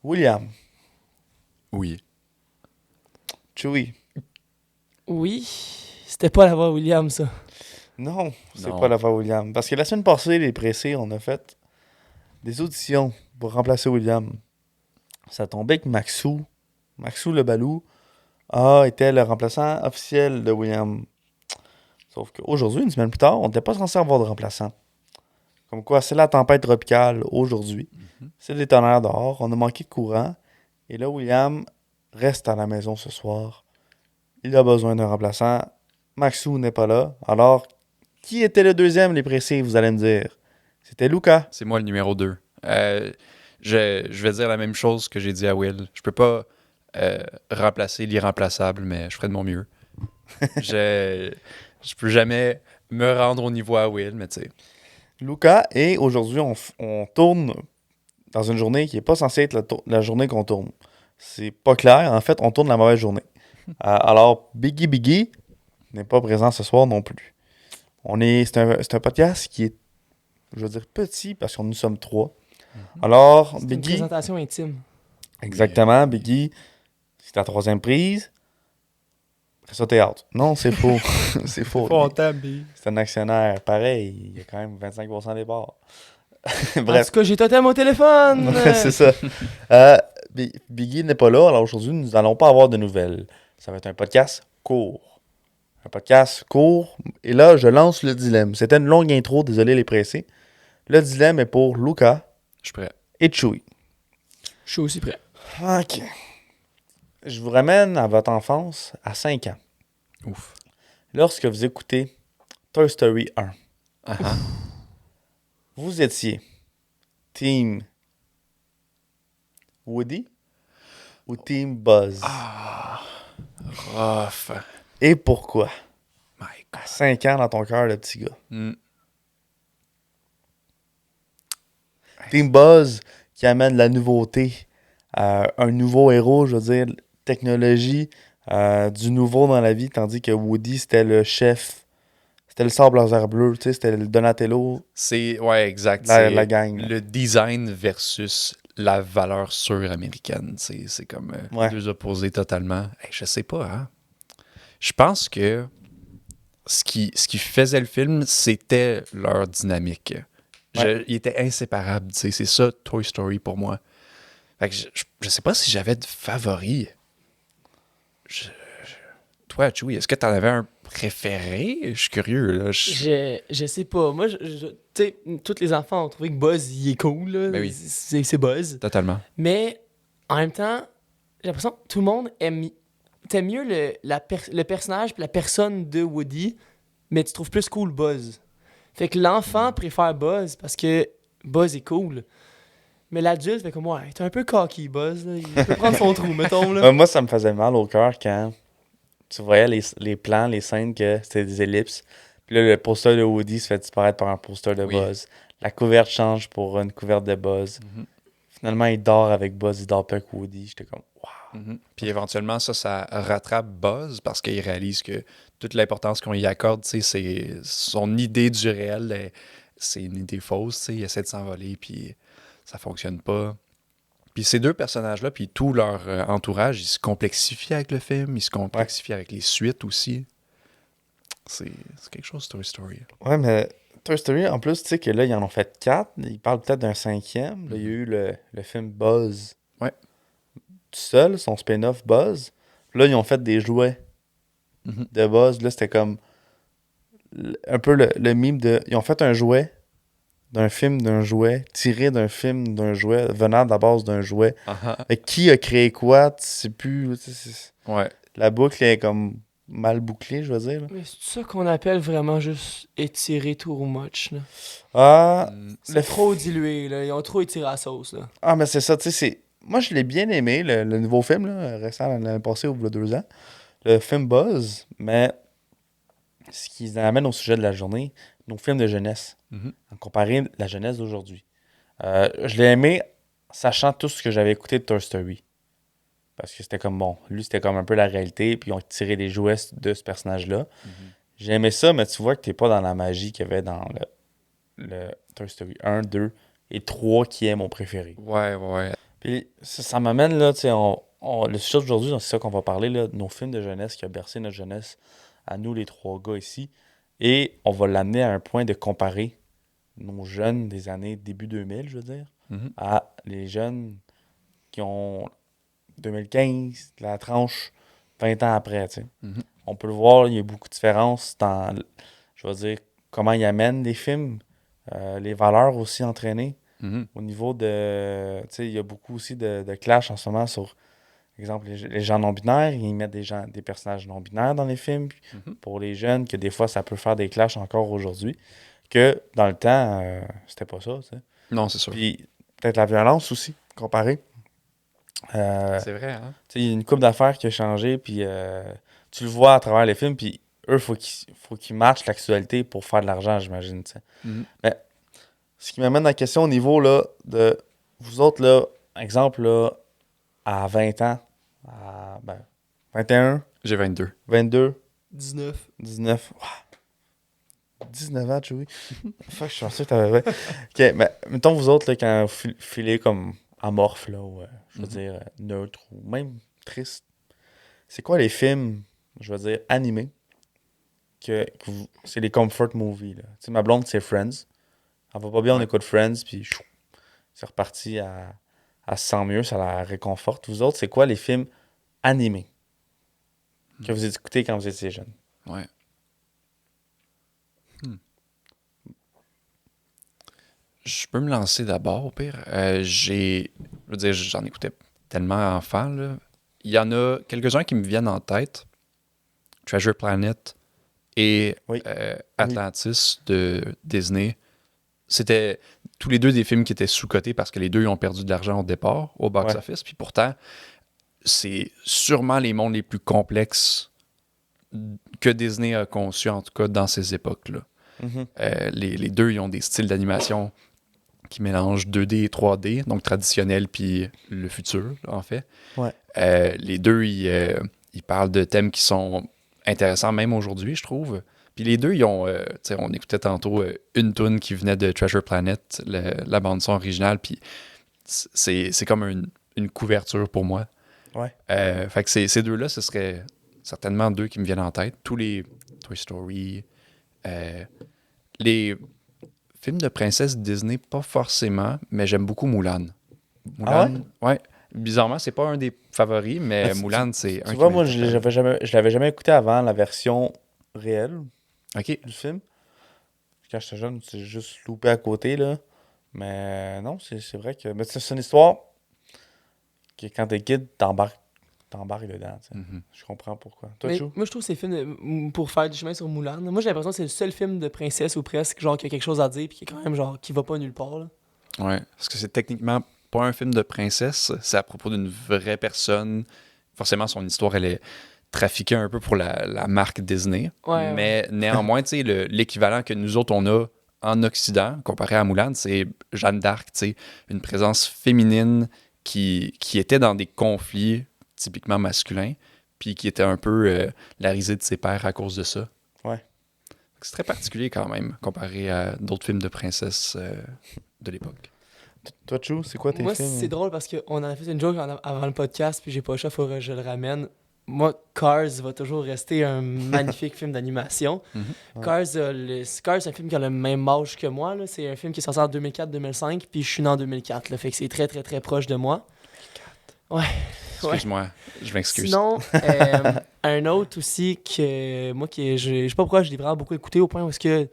William. Oui. Chewie. Oui, c'était pas la voix William, ça. Non, c'est Non. pas la voix William. Parce que la semaine passée, les pressés, on a fait des auditions pour remplacer William. Ça tombait que Maxou le Balou, était le remplaçant officiel de William. Sauf qu'aujourd'hui, une semaine plus tard, on n'était pas censé avoir de remplaçant. Comme quoi, c'est la tempête tropicale aujourd'hui. Mhm. C'est des tonnerres dehors. On a manqué de courant. Et là, William reste à la maison ce soir. Il a besoin d'un remplaçant. Maxou n'est pas là. Alors, qui était le deuxième, les pressés, vous allez me dire? C'était Luca. C'est moi le numéro 2. Je vais dire la même chose que j'ai dit à Will. Je peux pas remplacer l'irremplaçable, mais je ferai de mon mieux. je, je peux jamais me rendre au niveau à Will, mais tu sais. Luca, et aujourd'hui, on tourne dans une journée qui n'est pas censée être la journée qu'on tourne. C'est pas clair. En fait, on tourne la mauvaise journée. Alors, Biggie n'est pas présent ce soir non plus. C'est un podcast qui est, je veux dire, petit parce que nous sommes trois. Alors, C'est une Biggie, présentation intime. exactement, Biggie, c'est ta troisième prise. Après ça, t'es out. Non, c'est faux. C'est faux. C'est un actionnaire. Pareil, il y a quand même 25% des parts. En Bref, tout cas, j'ai totem au téléphone. c'est ça. Biggie n'est pas là, alors aujourd'hui, nous n'allons pas avoir de nouvelles. Ça va être un podcast court. Un podcast court. Et là, je lance le dilemme. C'était une longue intro, désolé les pressés. Le dilemme est pour Luca Je suis prêt. et Chewie. Je suis aussi prêt. OK. Je vous ramène à votre enfance à 5 ans. Ouf. Lorsque vous écoutez Toy Story 1, Ah ah. vous étiez Team Woody ou Team Buzz? Rough. Et pourquoi? My À God. 5 ans dans ton cœur, le petit gars. Mm. Team Buzz qui amène la nouveauté, un nouveau héros, je veux dire, technologie, du nouveau dans la vie, tandis que Woody, c'était le chef, c'était le sable laser bleu, tu sais, c'était le Donatello, Ouais, exact. la gang. Là. Le design versus la valeur sûre américaine. C'est comme Ouais. deux opposés totalement. Hey, je sais pas, hein. Je pense que ce qui faisait le film, c'était leur dynamique. Ils étaient inséparables, tu sais. C'est ça, Toy Story pour moi. Fait que je sais pas si j'avais de favoris. Toi, Chewie, est-ce que t'en avais un préféré? Je suis curieux, là. Je sais pas. Moi, tu sais, tous les enfants ont trouvé que Buzz, il est cool. Là. Ben oui. C'est Buzz. Totalement. Mais en même temps, j'ai l'impression que tout le monde t'aimes mieux le personnage et la personne de Woody, mais tu trouves plus cool Buzz. Fait que l'enfant préfère Buzz parce que Buzz est cool. Mais l'adulte fait comme, ouais, t'es un peu cocky, Buzz. Là. Il peut prendre son trou, mettons. Là. Moi, ça me faisait mal au cœur quand tu voyais les plans, les scènes que c'était des ellipses. Puis là, le poster de Woody se fait disparaître par un poster de Oui. Buzz. La couverte change pour une couverte de Buzz. Mhm. Finalement, il dort avec Buzz, il dort pas avec Woody. J'étais comme, wow. Mhm. Puis éventuellement, ça rattrape Buzz parce qu'il réalise que toute l'importance qu'on y accorde, tu sais, c'est son idée du réel, c'est une idée fausse, tu sais, il essaie de s'envoler, puis ça fonctionne pas. Puis ces deux personnages-là, puis tout leur entourage, ils se complexifient avec le film, ils se complexifient avec les suites aussi. C'est quelque chose, Toy Story. Ouais, mais Toy Story, en plus, tu sais que là, ils en ont fait 4. Ils parlent peut-être d'un cinquième. Là, il y a eu le film Buzz. Ouais. Tout seul, son spin-off Buzz. Là, ils ont fait des jouets Mhm. de Buzz. Là, c'était comme un peu le mime de... Ils ont fait un jouet d'un film d'un jouet, tiré d'un film d'un jouet, venant de la base d'un jouet. Ah ah. Mais qui a créé quoi, tu sais plus. Tu sais, Ouais. la boucle est comme mal bouclée, je veux dire. Là. Mais c'est ça qu'on appelle vraiment juste étirer too much. Là. Ah, Mm. C'est trop dilué. Là. Ils ont trop étiré la sauce. Là. ah, mais c'est ça, tu sais, c'est... Moi, je l'ai bien aimé, le nouveau film, là, récent l'année passée ou il y a 2 ans. Le film Buzz, mais ce qui amène au sujet de la journée, nos films de jeunesse, Mhm. en comparé la jeunesse d'aujourd'hui. Je l'ai aimé, sachant tout ce que j'avais écouté de Toy Story. Parce que c'était comme, bon, lui, c'était comme un peu la réalité, puis ils ont tiré des jouets de ce personnage-là. Mhm. J'ai aimé ça, mais tu vois que t'es pas dans la magie qu'il y avait dans le Toy Story 1, 2 et 3, qui est mon préféré. Ouais, ouais. Puis ça m'amène, là, tu sais, le sujet d'aujourd'hui, c'est ça qu'on va parler, là, de nos films de jeunesse qui ont bercé notre jeunesse, à nous, les trois gars ici. Et on va l'amener à un point de comparer nos jeunes des années début 2000, je veux dire, Mhm. à les jeunes qui ont 2015, la tranche 20 ans après, tu sais. Mhm. On peut le voir, il y a beaucoup de différences dans, je veux dire, comment ils amènent les films, les valeurs aussi entraînées. Mhm. Au niveau de, tu sais, il y a beaucoup aussi de clash en ce moment sur, exemple, les gens non-binaires. Ils mettent des personnages non-binaires dans les films. Puis Mhm. pour les jeunes, que des fois, ça peut faire des clashs encore aujourd'hui. Que dans le temps, c'était pas ça, tu sais. Non, c'est sûr. Puis peut-être la violence aussi, comparée. C'est vrai, hein? Tu sais, il y a une couple d'affaires qui a changé, puis tu le vois à travers les films, puis eux, faut qu'ils matchent l'actualité pour faire de l'argent, j'imagine, tu sais. Mhm. Mais ce qui m'amène à la question au niveau, là, de vous autres, là, exemple, là, à 20 ans, à, 21, J'ai 22. 22, 19. 19, 19 ans, Joey. Fuck, je suis sûr que t'avais... Ok, mais mettons vous autres, là, quand vous filez comme amorphe, là, ou, je veux Mhm. dire, neutre, ou même triste, c'est quoi les films, je veux dire, animés, c'est les comfort movies, là? Tu sais, ma blonde, c'est Friends. Elle va pas bien, on Ouais. écoute Friends, puis chou, c'est reparti à se sent mieux, ça la réconforte. Vous autres, c'est quoi les films animés que vous écoutez quand vous étiez jeune? Ouais. Hmm. Je peux me lancer d'abord, au pire. Je veux dire, j'en écoutais tellement enfant, là. Il y en a quelques-uns qui me viennent en tête. Treasure Planet et Oui. Atlantis de Disney. C'était tous les deux des films qui étaient sous-cotés parce que les deux ils ont perdu de l'argent au départ, au Ouais. box-office. Puis pourtant, c'est sûrement les mondes les plus complexes que Disney a conçus, en tout cas dans ces époques-là. Mhm. Les deux, ils ont des styles d'animation qui mélangent 2D et 3D, donc traditionnel puis le futur, là, en fait. Ouais. Les deux, ils parlent de thèmes qui sont intéressants même aujourd'hui, je trouve. Puis les deux, ils ont, tu sais, on écoutait tantôt une tune qui venait de Treasure Planet, la bande-son originale, puis c'est comme une couverture pour moi. Ouais. Fait que ces deux-là, ce serait certainement deux qui me viennent en tête. Tous les Toy Story, euh, les films de princesse Disney, pas forcément, mais j'aime beaucoup Mulan. Ah ouais? Mulan, ouais. Bizarrement, c'est pas un des favoris, Mais mais Mulan, c'est un tu qui vois, moi, m'interpelle. je l'avais jamais écouté avant la version réelle Ok. du film. Quand j'étais jeune, c'est juste loupé à côté, là. Mais non, c'est vrai que. Mais c'est une histoire que quand t'es kid, t'embarques dedans, tu sais. Mhm. Je comprends pourquoi. Toi, Mais Chou? moi, je trouve que ces films, pour faire du chemin sur Moulin, moi, j'ai l'impression que c'est le seul film de princesse ou presque, genre, qui a quelque chose à dire, puis qui est quand même, genre, qui va pas nulle part, là. Ouais. Parce que c'est techniquement pas un film de princesse, c'est à propos d'une vraie personne. Forcément, son histoire, elle est trafiquée un peu pour la marque Disney. Ouais, ouais. Mais néanmoins, tu sais, l'équivalent que nous autres, on a en Occident, comparé à Mulan, c'est Jeanne d'Arc, tu sais, une présence féminine qui était dans des conflits typiquement masculins, puis qui était un peu la risée de ses pères à cause de ça. Ouais. C'est très particulier quand même, comparé à d'autres films de princesse de l'époque. Toi, Chou, c'est quoi tes Moi, films? c'est drôle parce qu'on en a fait une joke avant le podcast, puis j'ai pas le choix, faudrait que je le ramène. Moi, Cars va toujours rester un magnifique film d'animation. Mhm. Ouais. Cars, c'est un film qui a le même âge que moi, là. C'est un film qui est sorti en 2004-2005, puis je suis né en 2004, là. Fait que c'est très, très, très proche de moi. Ouais. Excuse-moi, je m'excuse. Sinon, un autre aussi que moi, je sais pas pourquoi je l'ai vraiment beaucoup écouté au point où est-ce que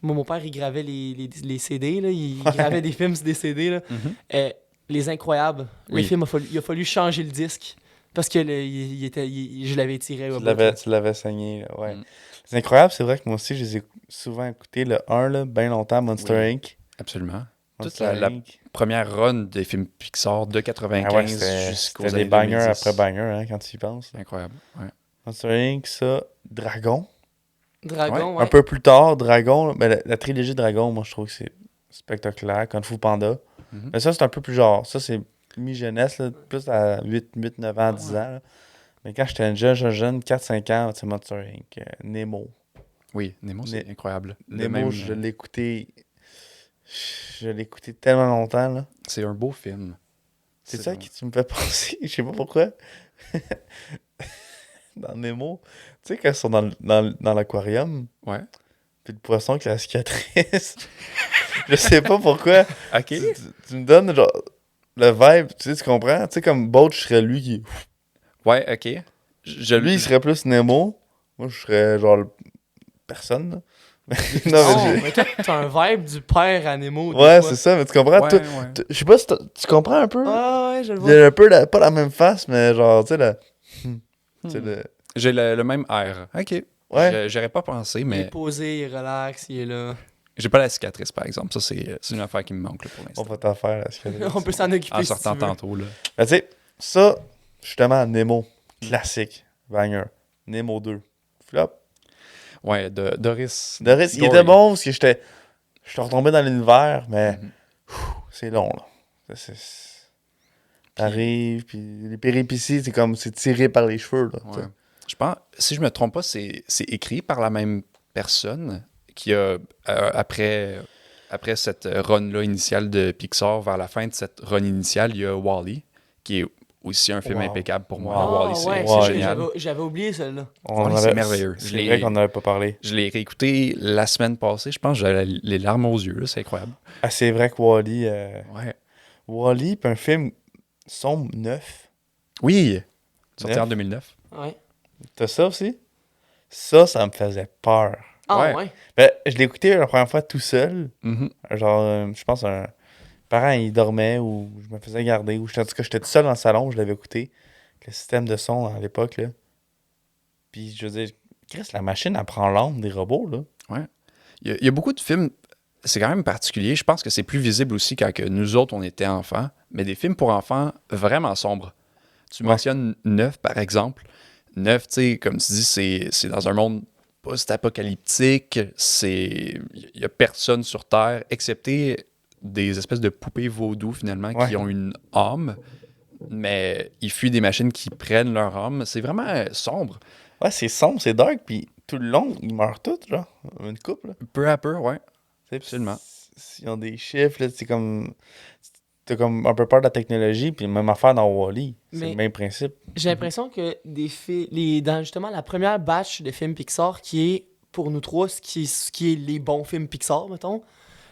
moi, mon père, il gravait les CD, là, il gravait des films sur des CD. Là. Mhm. Les Incroyables, le Oui. film, il a fallu changer le disque parce que je l'avais tiré au bout, là. Tu l'avais saigné, là, ouais. Mm. C'est incroyable, c'est vrai que moi aussi, je les ai souvent écoutés. Le 1, là, bien longtemps, Monster Oui. Inc. Absolument. Toute Monster la Inc. première run des films Pixar de Ah 95 ouais, jusqu'aux c'était années des bangers 2010. après bangers, hein, quand tu y penses. C'est incroyable. Ouais. Monster Inc., ça, Dragon. Dragon, Un ouais. peu plus tard, Dragon, là, ben, la trilogie Dragon, moi, je trouve que c'est spectaculaire. Kung Fu Panda. Mhm. Mais ça, c'est un peu plus genre. Ça, c'est mi-jeunesse, là, plus à 8, 9 ans, 10 Ouais. ans. Là. Mais quand j'étais jeune, 4-5 ans, c'est Monster Inc. Nemo. Oui, Nemo, c'est incroyable. Nemo, je l'ai écouté. Je l'ai écouté tellement longtemps, là. C'est un beau film. C'est ça qui tu me fais penser. Je sais pas pourquoi. Dans Nemo, tu sais, quand ils sont dans l'aquarium, Ouais. puis le poisson qui a la cicatrice, je sais pas pourquoi. OK. Tu me donnes genre le vibe, tu comprends? Tu sais, comme Bolt, je serais lui qui. Ouais, OK. Lui, il serait plus Nemo. Moi, je serais genre personne, là. Non, Non, mais mais toi, t'as un vibe du père à Nemo. des ouais, fois. c'est ça, mais tu comprends? Ouais, Toi, ouais. je sais pas si tu comprends un peu? Ah ouais, je le Il vois. y a un peu pas la même face, mais genre, tu sais, tu sais, J'ai le même air. OK. Ouais. J'aurais pas pensé, Il est mais posé, il est relax, il est là. j'ai pas la cicatrice, par exemple. Ça, c'est une affaire qui me manque là, pour On l'instant. va t'en faire, la cicatrice. On peut s'en occuper En si sortant tu veux. tantôt, là. Mais tu sais, ça, justement, Nemo, classique, banger. Nemo 2, flop. Ouais, Doris. Doris, il Gory. était bon parce que j'étais retombé dans l'univers, mais Mhm. c'est long, là. T'arrives, puis les péripéties, c'est comme, c'est tiré par les cheveux, là. tu sais. Ouais. Je pense, si je me trompe pas, c'est écrit par la même personne qui a, après cette run-là initiale de Pixar, vers la fin de cette run initiale, il y a Wall-E, qui est aussi un film Wow. impeccable pour moi. Wow. Ah Wall-E, c'est ouais, c'est wow. génial. j'avais oublié celle-là. On Ouais, en c'est avait- merveilleux. Je C'est l'ai- vrai qu'on n'avait pas parlé. Je l'ai réécouté la semaine passée. Je pense que j'avais les larmes aux yeux. là, C'est incroyable. Ah, c'est vrai que Wall-E, Ouais. Wall-E, puis un film sombre, neuf. Oui! Sorti Neuf. en 2009. Ouais. T'as ça aussi? Ça me faisait peur. Ah Ouais. ouais. Ben, je l'ai écouté la première fois tout seul. Mhm. Genre, je pense un parent, il dormait ou je me faisais garder. Ou en tout cas, j'étais tout seul dans le salon, je l'avais écouté. Le système de son à l'époque, là. Puis je veux dire, Chris, la machine, elle prend l'âme des robots, là. Il y a beaucoup de films, c'est quand même particulier. Je pense que c'est plus visible aussi quand que nous autres, on était enfants. Mais des films pour enfants vraiment sombres. Tu Ouais. mentionnes Neuf, par exemple. Neuf, tu sais, comme tu dis, c'est dans un monde post-apocalyptique. Il y a personne sur Terre, excepté des espèces de poupées vaudou, finalement, qui Ouais. ont une âme. Mais ils fuient des machines qui prennent leur âme. C'est vraiment sombre. Ouais, c'est sombre, c'est dark, puis tout le long, ils meurent tous, genre. Une couple, là. Peu à peu, ouais. Tu sais, puis Absolument. Ils ont des chiffres, là, c'est comme. T'as comme un peu peur de la technologie, puis même affaire dans Wall-E. C'est Mais- le même principe. J'ai l'impression que dans justement la première batch de films Pixar, qui est pour nous trois ce qui est les bons films Pixar, mettons,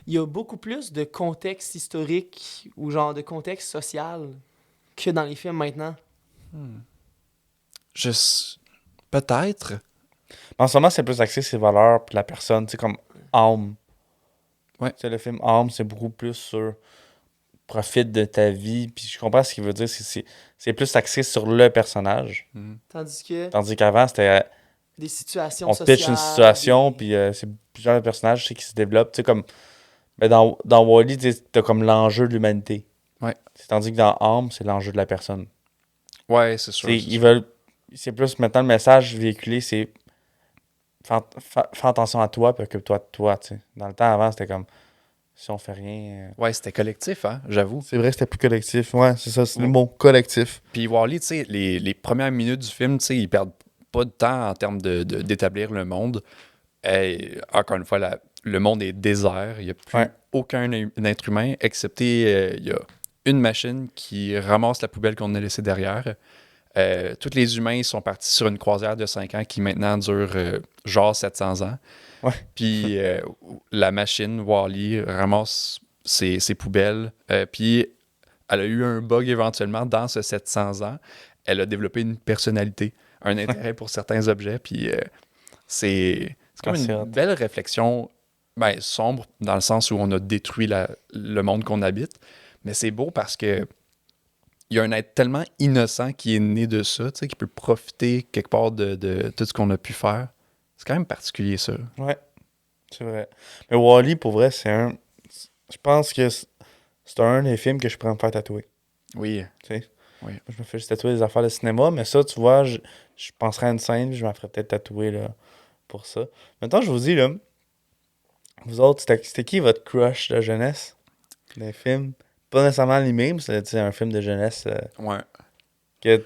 il y a beaucoup plus de contexte historique ou genre de contexte social que dans les films maintenant. Peut-être. En ce moment, c'est plus axé sur les valeurs, puis la personne, tu sais, comme âme. Ouais. Tu sais, le film Âme, c'est beaucoup plus sur profite de ta vie, puis je comprends ce qu'il veut dire, c'est plus axé sur le personnage. Tandis que Tandis qu'avant, c'était des situations on sociales... pitch une situation, des- puis c'est plusieurs personnages tu sais, qui se développent. Tu sais, comme ben, dans Wall-E, tu sais, t'as comme l'enjeu de l'humanité. Ouais. Tandis que dans Âme, c'est l'enjeu de la personne. Ouais, c'est sûr. Tu sais, c'est ils sûr. veulent. C'est plus maintenant le message véhiculé, c'est fais attention à toi, puis occupe-toi de toi. Tu sais. Dans le temps avant, c'était comme si on fait rien. Ouais, c'était collectif, hein, j'avoue. C'est vrai que c'était plus collectif. Ouais, c'est ça, c'est le Ouais. mot collectif. Puis Wall-E, tu sais, les premières minutes du film, tu sais, ils perdent pas de temps en termes d'établir le monde. Et, encore une fois, le monde est désert. Il n'y a plus Ouais. aucun être humain, excepté il y a une machine qui ramasse la poubelle qu'on a laissée derrière. Tous les humains sont partis sur une croisière de 5 ans qui maintenant dure genre 700 ans. Ouais. Puis la machine, Wall-E, ramasse ses poubelles. Puis elle a eu un bug éventuellement dans ce 700 ans. Elle a développé une personnalité, un intérêt pour certains objets. Puis c'est comme Ah, c'est une hot. belle réflexion, ben, sombre, dans le sens où on a détruit le monde qu'on habite. Mais c'est beau parce que il y a un être tellement innocent qui est né de ça, tu sais, qui peut profiter quelque part de tout ce qu'on a pu faire. C'est quand même particulier, ça. Ouais, c'est vrai. Mais Wall-E, pour vrai, c'est un. Je pense que c'est un des films que je pourrais me faire tatouer. Oui. Tu sais. Oui. Moi, je me fais juste tatouer des affaires de cinéma, mais ça, tu vois, je penserais à une scène, je m'en ferais peut-être tatouer là, pour ça. Maintenant, je vous dis, là, vous autres, c'était qui votre crush de jeunesse? Des films? Pas nécessairement animé, mais c'est un film de jeunesse Ouais. que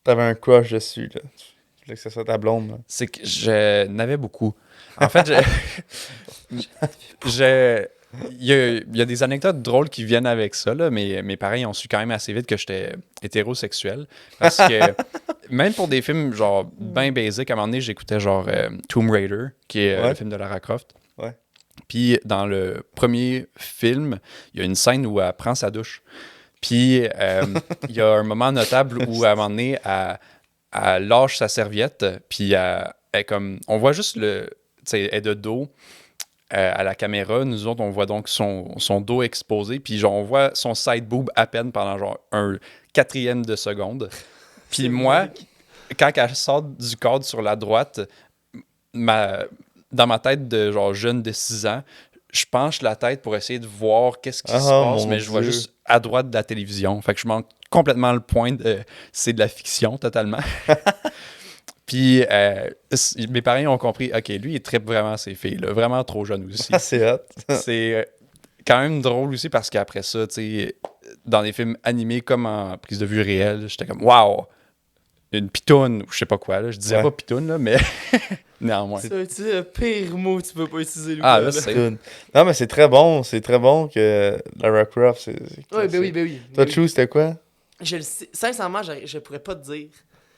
t'avais un crush dessus, là. Tu voulais que ce soit ta blonde, là. C'est que je n'avais beaucoup. En fait, Il y a des anecdotes drôles qui viennent avec ça, là, mais mes parents ils ont su quand même assez vite que j'étais hétérosexuel. Parce que même pour des films genre bien basiques, à un moment donné, j'écoutais genre Tomb Raider, qui est Ouais. le film de Lara Croft. Ouais. Puis dans le premier film, il y a une scène où elle prend sa douche. Puis il y a un moment notable où à un moment donné, elle lâche sa serviette, puis elle est comme. On voit juste le. Tu sais, elle est de dos à la caméra. Nous autres, on voit donc son dos exposé, puis genre, on voit son side boob à peine pendant genre un quatrième de seconde. Puis C'est moi, magique. quand elle sort du cadre sur la droite, dans ma tête de genre jeune de 6 ans, je penche la tête pour essayer de voir qu'est-ce qui se Ah, passe, mon mais je vois Dieu. juste à droite de la télévision. Fait que je manque complètement le point de c'est de la fiction totalement. Puis mes parents ont compris, OK, lui, il trippe vraiment ses filles, là, vraiment trop jeune aussi. Ah, c'est hot. C'est quand même drôle aussi parce qu'après ça, tu sais, dans des films animés comme en prise de vue réelle, j'étais comme, waouh, une pitoune, ou je sais pas quoi, là. Je disais Ouais. pas pitoune, là, mais néanmoins. C'est le pire mot que tu peux pas utiliser, Lucas. Ah, là, là. c'est. Non, mais c'est très bon. C'est très bon que Lara Croft, Ouais, ben oui, ben oui. Toi, ben oui. Chou, c'était quoi? Je le sais. Sincèrement, je pourrais pas te dire.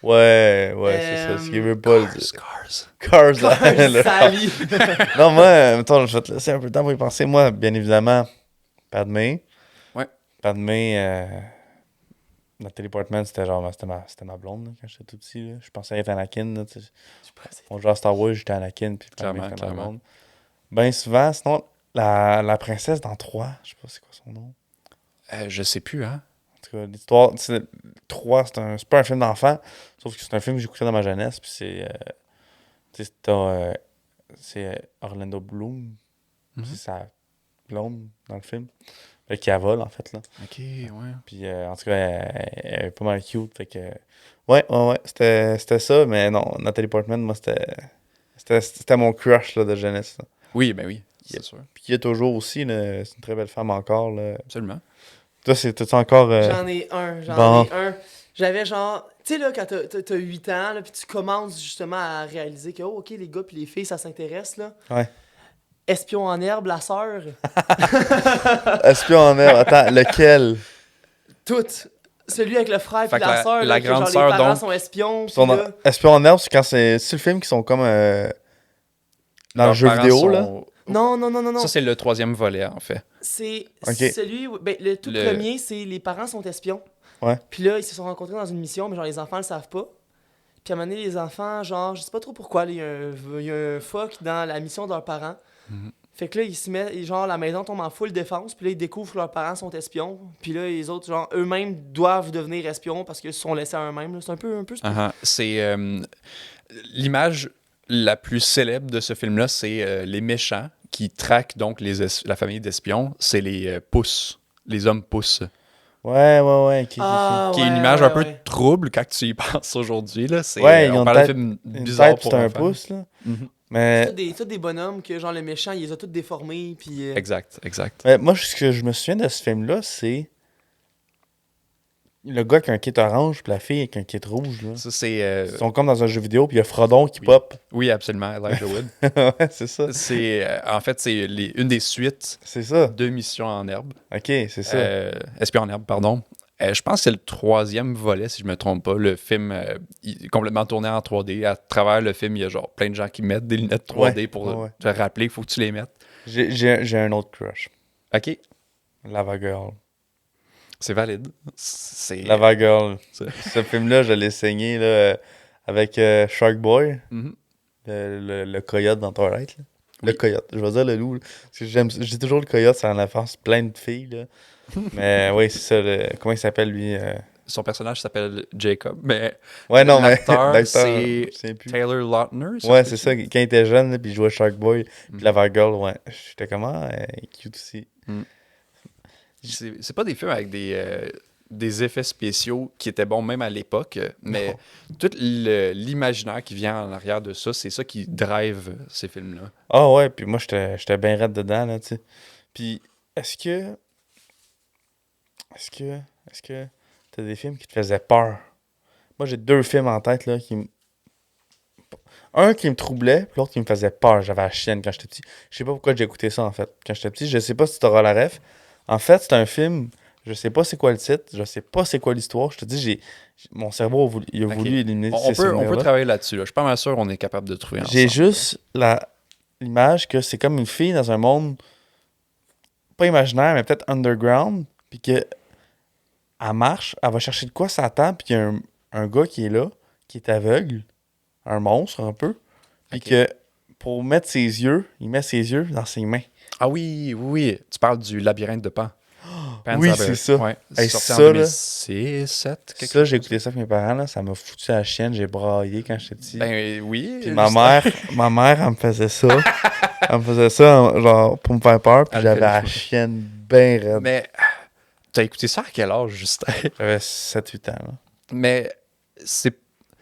Ouais, c'est ça. Ce qu'il veut pas le dire. Cars. Cars. le- Sally. Non, moi, mettons, je vais te laisser un peu de temps pour y penser. Moi, bien évidemment, Padmé. Ouais. Padmé, Nathalie Portman, c'était ma blonde là, quand j'étais tout petit. Là. Je pensais être Anakin. Là, tu sais. On jouait à Star Wars, j'étais Anakin, puis Padmé, Clairement, c'était ma clairement. blonde. Ben souvent, sinon, la princesse dans 3, je sais pas c'est quoi son nom. Je sais plus, hein. En tout cas, l'histoire, 3, c'est pas un film d'enfant, sauf que c'est un film que j'écoutais dans ma jeunesse, puis tu sais, c'est Orlando Bloom, Mhm. c'est sa blonde dans le film, qui la vole en fait là. OK, ouais. Puis en tout cas, elle est pas mal cute, fait que ouais, c'était ça, mais non, Nathalie Portman, moi c'était mon crush là, de jeunesse. Là. Oui, ben oui, c'est Yep. sûr. Puis il y a toujours aussi, là, c'est une très belle femme encore là. Absolument. Toi, t'as-tu encore J'en ai un. bon. J'avais genre. Tu sais, là, quand t'as 8 ans, là, puis tu commences justement à réaliser que, oh, OK, les gars puis les filles, ça s'intéresse, là. Ouais. Espion en herbe, la sœur. Espion en herbe, attends, lequel? Toutes. Celui avec le frère Fait puis que la la- sœur, la là, que grande genre sœur, les parents donc, sont espions. Puis Espion là, Espion en herbe, c'est quand c'est le film qui sont comme dans le Leurs jeu parents vidéo sont- là. non. Ça, c'est le troisième volet, en fait. C'est Ok. celui. Ben, le tout Le- premier, c'est les parents sont espions. Ouais. Puis là, ils se sont rencontrés dans une mission, mais genre les enfants le savent pas. Puis à un moment donné, les enfants, genre, je sais pas trop pourquoi, là, il y a un fuck dans la mission de leurs parents. Mhm. Fait que là, ils se mettent, et genre, la maison tombe en full défense, puis là, ils découvrent que leurs parents sont espions. Puis là, les autres, genre, eux-mêmes doivent devenir espions parce qu'ils se sont laissés à eux-mêmes. là. C'est un peu Uh-huh. C'est l'image la plus célèbre de ce film-là, c'est les méchants qui traquent donc la famille d'espions. C'est les pousses, les hommes pousses. Ouais, ok. Ah, Qui est une ouais, image ouais, un peu ouais. trouve quand tu y penses aujourd'hui. Là. C'est, Ouais, ils ont on parle de une tête- film Une bizarre tête, pour c'est un enfants. pouce là. Mhm. C'est Mais tous des bonhommes que, genre, le méchant, il les a tous déformés, puis... Exact. moi, ce que je me souviens de ce film-là, c'est le gars qui a un kit orange, puis la fille avec un kit rouge. Là. Ça, c'est... Ils sont comme dans un jeu vidéo, puis il y a Frodon qui Oui. pop. Oui, absolument, Elijah Wood. Ouais, c'est ça. C'est, en fait, c'est une des suites C'est ça. de Mission en herbe. Ok, c'est ça. Espion en herbe, pardon. Je pense que c'est le troisième volet, si je me trompe pas. Le film il est complètement tourné en 3D. À travers le film, il y a genre plein de gens qui mettent des lunettes 3D Ouais, pour ouais. te rappeler qu'il faut que tu les mettes. J'ai un autre crush. OK, Lava Girl. c'est valide. C'est... Lava Girl. Ça. Ce film-là, je l'ai saigné là, avec Shark Boy, Mhm. le coyote dans Twilight. Là. Le Oui. coyote. Je vais dire le loup. Là, parce que je dis toujours le coyote, c'est en enfance plein de filles. Là. Mais oui, c'est ça. Comment il s'appelle lui Son personnage s'appelle Jacob, mais Ouais, non, mais l'acteur, c'est je sais plus. Taylor Lautner. Ouais, se c'est ça. peut-tu? Quand il était jeune, là, puis il jouait Shark Boy, Mhm. puis Lava Girl, ouais. J'étais comment cute aussi. C'est pas des films avec des effets spéciaux qui étaient bons même à l'époque, mais tout l'imaginaire qui vient en arrière de ça, c'est ça qui drive ces films-là. Ah ouais, puis moi, j'étais bien raide dedans, là, tu sais. Puis, est-ce que t'as des films qui te faisaient peur? Moi, j'ai 2 films en tête, là, qui... Un qui me troublait, puis l'autre qui me faisait peur. J'avais la chienne quand j'étais petit. Je sais pas pourquoi j'ai écouté ça, en fait, quand j'étais petit. Je sais pas si tu auras la ref. En fait, c'est un film, je sais pas c'est quoi le titre, je sais pas c'est quoi l'histoire. Je te dis, mon cerveau il a Ok. voulu éliminer On ces peut souvenirs-là. travailler là-dessus. Là. Je suis pas mal sûr qu'on est capable de trouver J'ai ensemble. juste l'image que c'est comme une fille dans un monde pas imaginaire, mais peut-être underground, puis que elle marche, elle va chercher de quoi ça attend, puis il y a un gars qui est là, qui est aveugle, un monstre un peu, puis Ok. que pour mettre ses yeux, il met ses yeux dans ses mains. Ah oui, oui, oui. Tu parles du labyrinthe de Pan. Pan's Oui, Labyrinth. c'est ça. Ouais. Hey, C'est sorti ça, en là, 2006, 7, quelque Ça, chose j'ai comme écouté ça avec mes parents, là, ça m'a foutu à la chienne, j'ai braillé quand j'étais petit. Ben oui. Puis juste- ma mère, elle me faisait ça. Elle me faisait ça, genre, pour me faire peur, puis Elle j'avais fait la le choix. chienne bien raide. Mais t'as écouté ça à quel âge, Justin? J'avais 7-8 ans, là. Mais c'est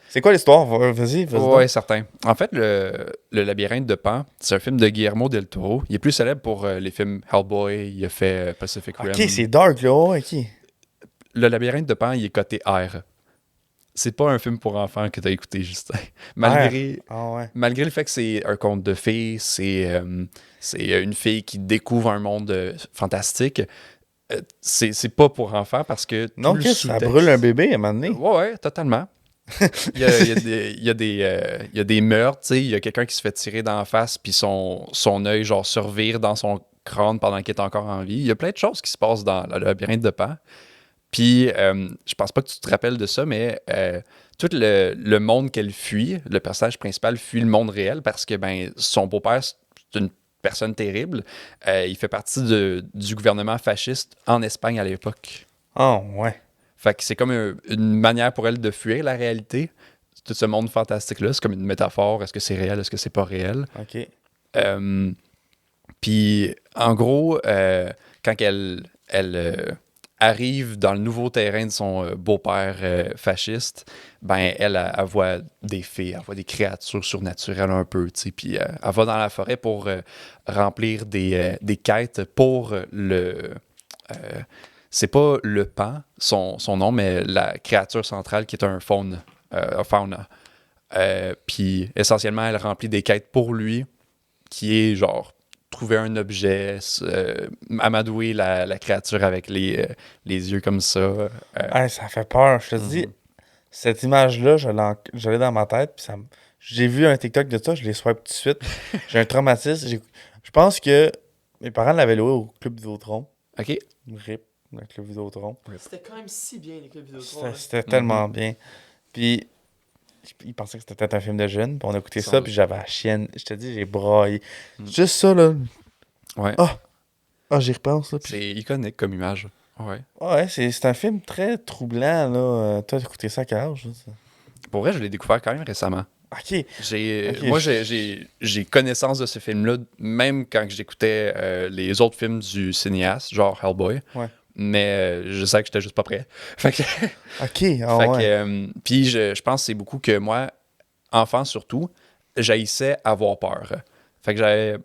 C'est quoi l'histoire? Vas-y, vas-y. ouais, donc. certain. En fait, le labyrinthe de Pan, c'est un film de Guillermo del Toro. Il est plus célèbre pour les films Hellboy, il a fait Pacific Rim. Ok, c'est dark, là. Ouais, ok. Le labyrinthe de Pan, il est coté R. C'est pas un film pour enfants que t'as écouté, Justin. Malgré, Ah ouais. malgré le fait que c'est un conte de fées, c'est une fille qui découvre un monde fantastique, c'est pas pour enfants parce que tout Non, le Chris, ça sous-texte- brûle un bébé à un moment donné. Ouais, totalement. Il y a des meurtres, tu sais, il y a quelqu'un qui se fait tirer d'en face puis son œil genre survire dans son crâne pendant qu'il est encore en vie. Il y a plein de choses qui se passent dans le labyrinthe de Pan. Puis je pense pas que tu te rappelles de ça, mais tout le monde qu'elle fuit, le personnage principal fuit le monde réel parce que ben son beau-père c'est une personne terrible. Il fait partie du gouvernement fasciste en Espagne à l'époque. Ah ouais. Fait que c'est comme une manière pour elle de fuir la réalité. Tout ce monde fantastique-là, c'est comme une métaphore. Est-ce que c'est réel? Est-ce que c'est pas réel? Ok. Puis, en gros, quand elle arrive dans le nouveau terrain de son beau-père fasciste, ben elle voit des fées, elle voit des créatures surnaturelles un peu, tu sais. Puis, elle va dans la forêt pour remplir des quêtes pour c'est pas le pan, son nom, mais la créature centrale qui est un fauna. Puis essentiellement, elle remplit des quêtes pour lui, qui est genre trouver un objet, amadouer la créature avec les yeux comme ça. Hey, ça fait peur. Je te dis, cette image-là, je l'ai dans ma tête. Puis j'ai vu un TikTok de ça, je l'ai swipe tout de suite. J'ai un traumatisme. Je pense que mes parents l'avaient loué au Club Vidéotron. OK. RIP, le Club Vidéotron. C'était quand même si bien, les clubs vidéo. C'était tellement bien. Puis, ils pensaient que c'était peut-être un film de jeune. Puis on a écouté Sans ça, doute. puis j'avais la chienne. Je te dis, j'ai braillé. Juste ça, là. Ouais. J'y repense, là. Puis, C'est iconique comme image. Ouais. ouais, c'est un film très troublant, là. Toi, t'as écouté ça à quel âge, là, ça? Pour vrai, je l'ai découvert quand même récemment. Ok. Ok, Moi, j'ai connaissance de ce film-là, même quand j'écoutais les autres films du cinéaste, genre Hellboy. Ouais. Mais je sais que j'étais juste pas prêt. Fait que, Ok, ah fait ouais. que, puis je pense que c'est beaucoup que moi, enfant surtout, j'haïssais avoir peur. Fait que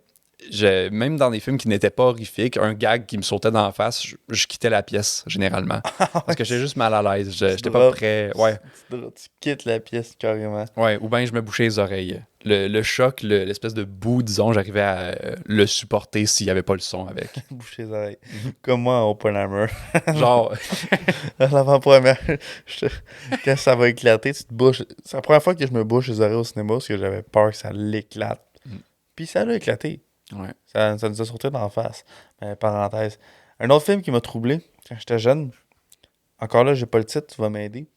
même dans des films qui n'étaient pas horrifiques, un gag qui me sautait dans la face, je quittais la pièce généralement. Parce que j'étais juste mal à l'aise. J'étais pas drops. prêt. Ouais. Tu quittes la pièce carrément. Ouais, ou bien je me bouchais les oreilles. Le choc, l'espèce de bout, disons, j'arrivais à le supporter s'il n'y avait pas le son avec. Boucher les oreilles. Comme moi en Oppenheimer. Genre, À l'avant-première, quand ça va éclater, tu te bouches. C'est la première fois que je me bouche les oreilles au cinéma parce que j'avais peur que ça l'éclate. Puis ça l'a éclaté. ouais. Ça nous a sauté dans la face. Mais parenthèse. Un autre film qui m'a troublé quand j'étais jeune. Encore là, j'ai pas le titre, tu vas m'aider.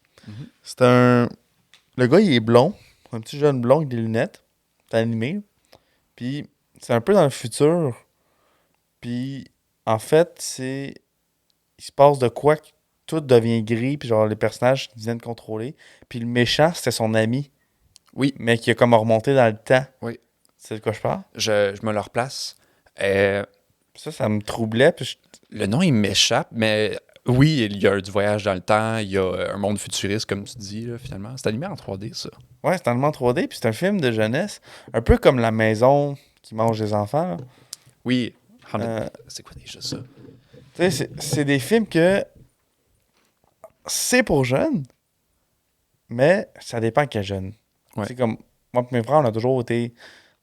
C'est un. Le gars, il est blond. Un petit jeune blond avec des lunettes. C'est animé. Puis c'est un peu dans le futur. Puis en fait, c'est. Il se passe de quoi que tout devient gris. Puis genre, les personnages viennent contrôler. Puis le méchant, c'était son ami. Oui. Mais qui a comme remonté dans le temps. Oui. C'est de quoi je parle? Je me le replace. Ça me troublait. Puis Le nom, il m'échappe, mais oui, il y a du voyage dans le temps, il y a un monde futuriste, comme tu dis, là, finalement. C'est animé en 3D, ça. Ouais, c'est tellement 3D, puis c'est un film de jeunesse, un peu comme La Maison qui mange des enfants. Là. Oui. Euh, C'est quoi déjà ça? Tu sais, c'est des films que c'est pour jeunes, mais ça dépend quel jeune. Ouais. C'est comme moi et mes frères, on a toujours été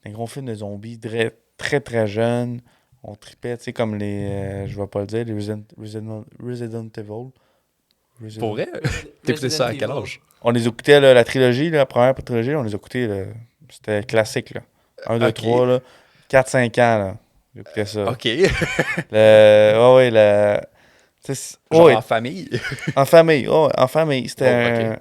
des gros films de zombies très, très, très jeunes. On tripait, tu sais, comme les, je vais pas le dire, les Resident Evil. Pour vrai? T'écoutais ça à quel âge? On les écoutait, là, la trilogie, la première trilogie, on les écoutait, là, c'était classique, là. 1, 2, Ok. 3, là. 4-5 ans, là. J'écoutais ça. OK. Ouais, Genre ouais, en famille? en famille, ouais, en famille. C'était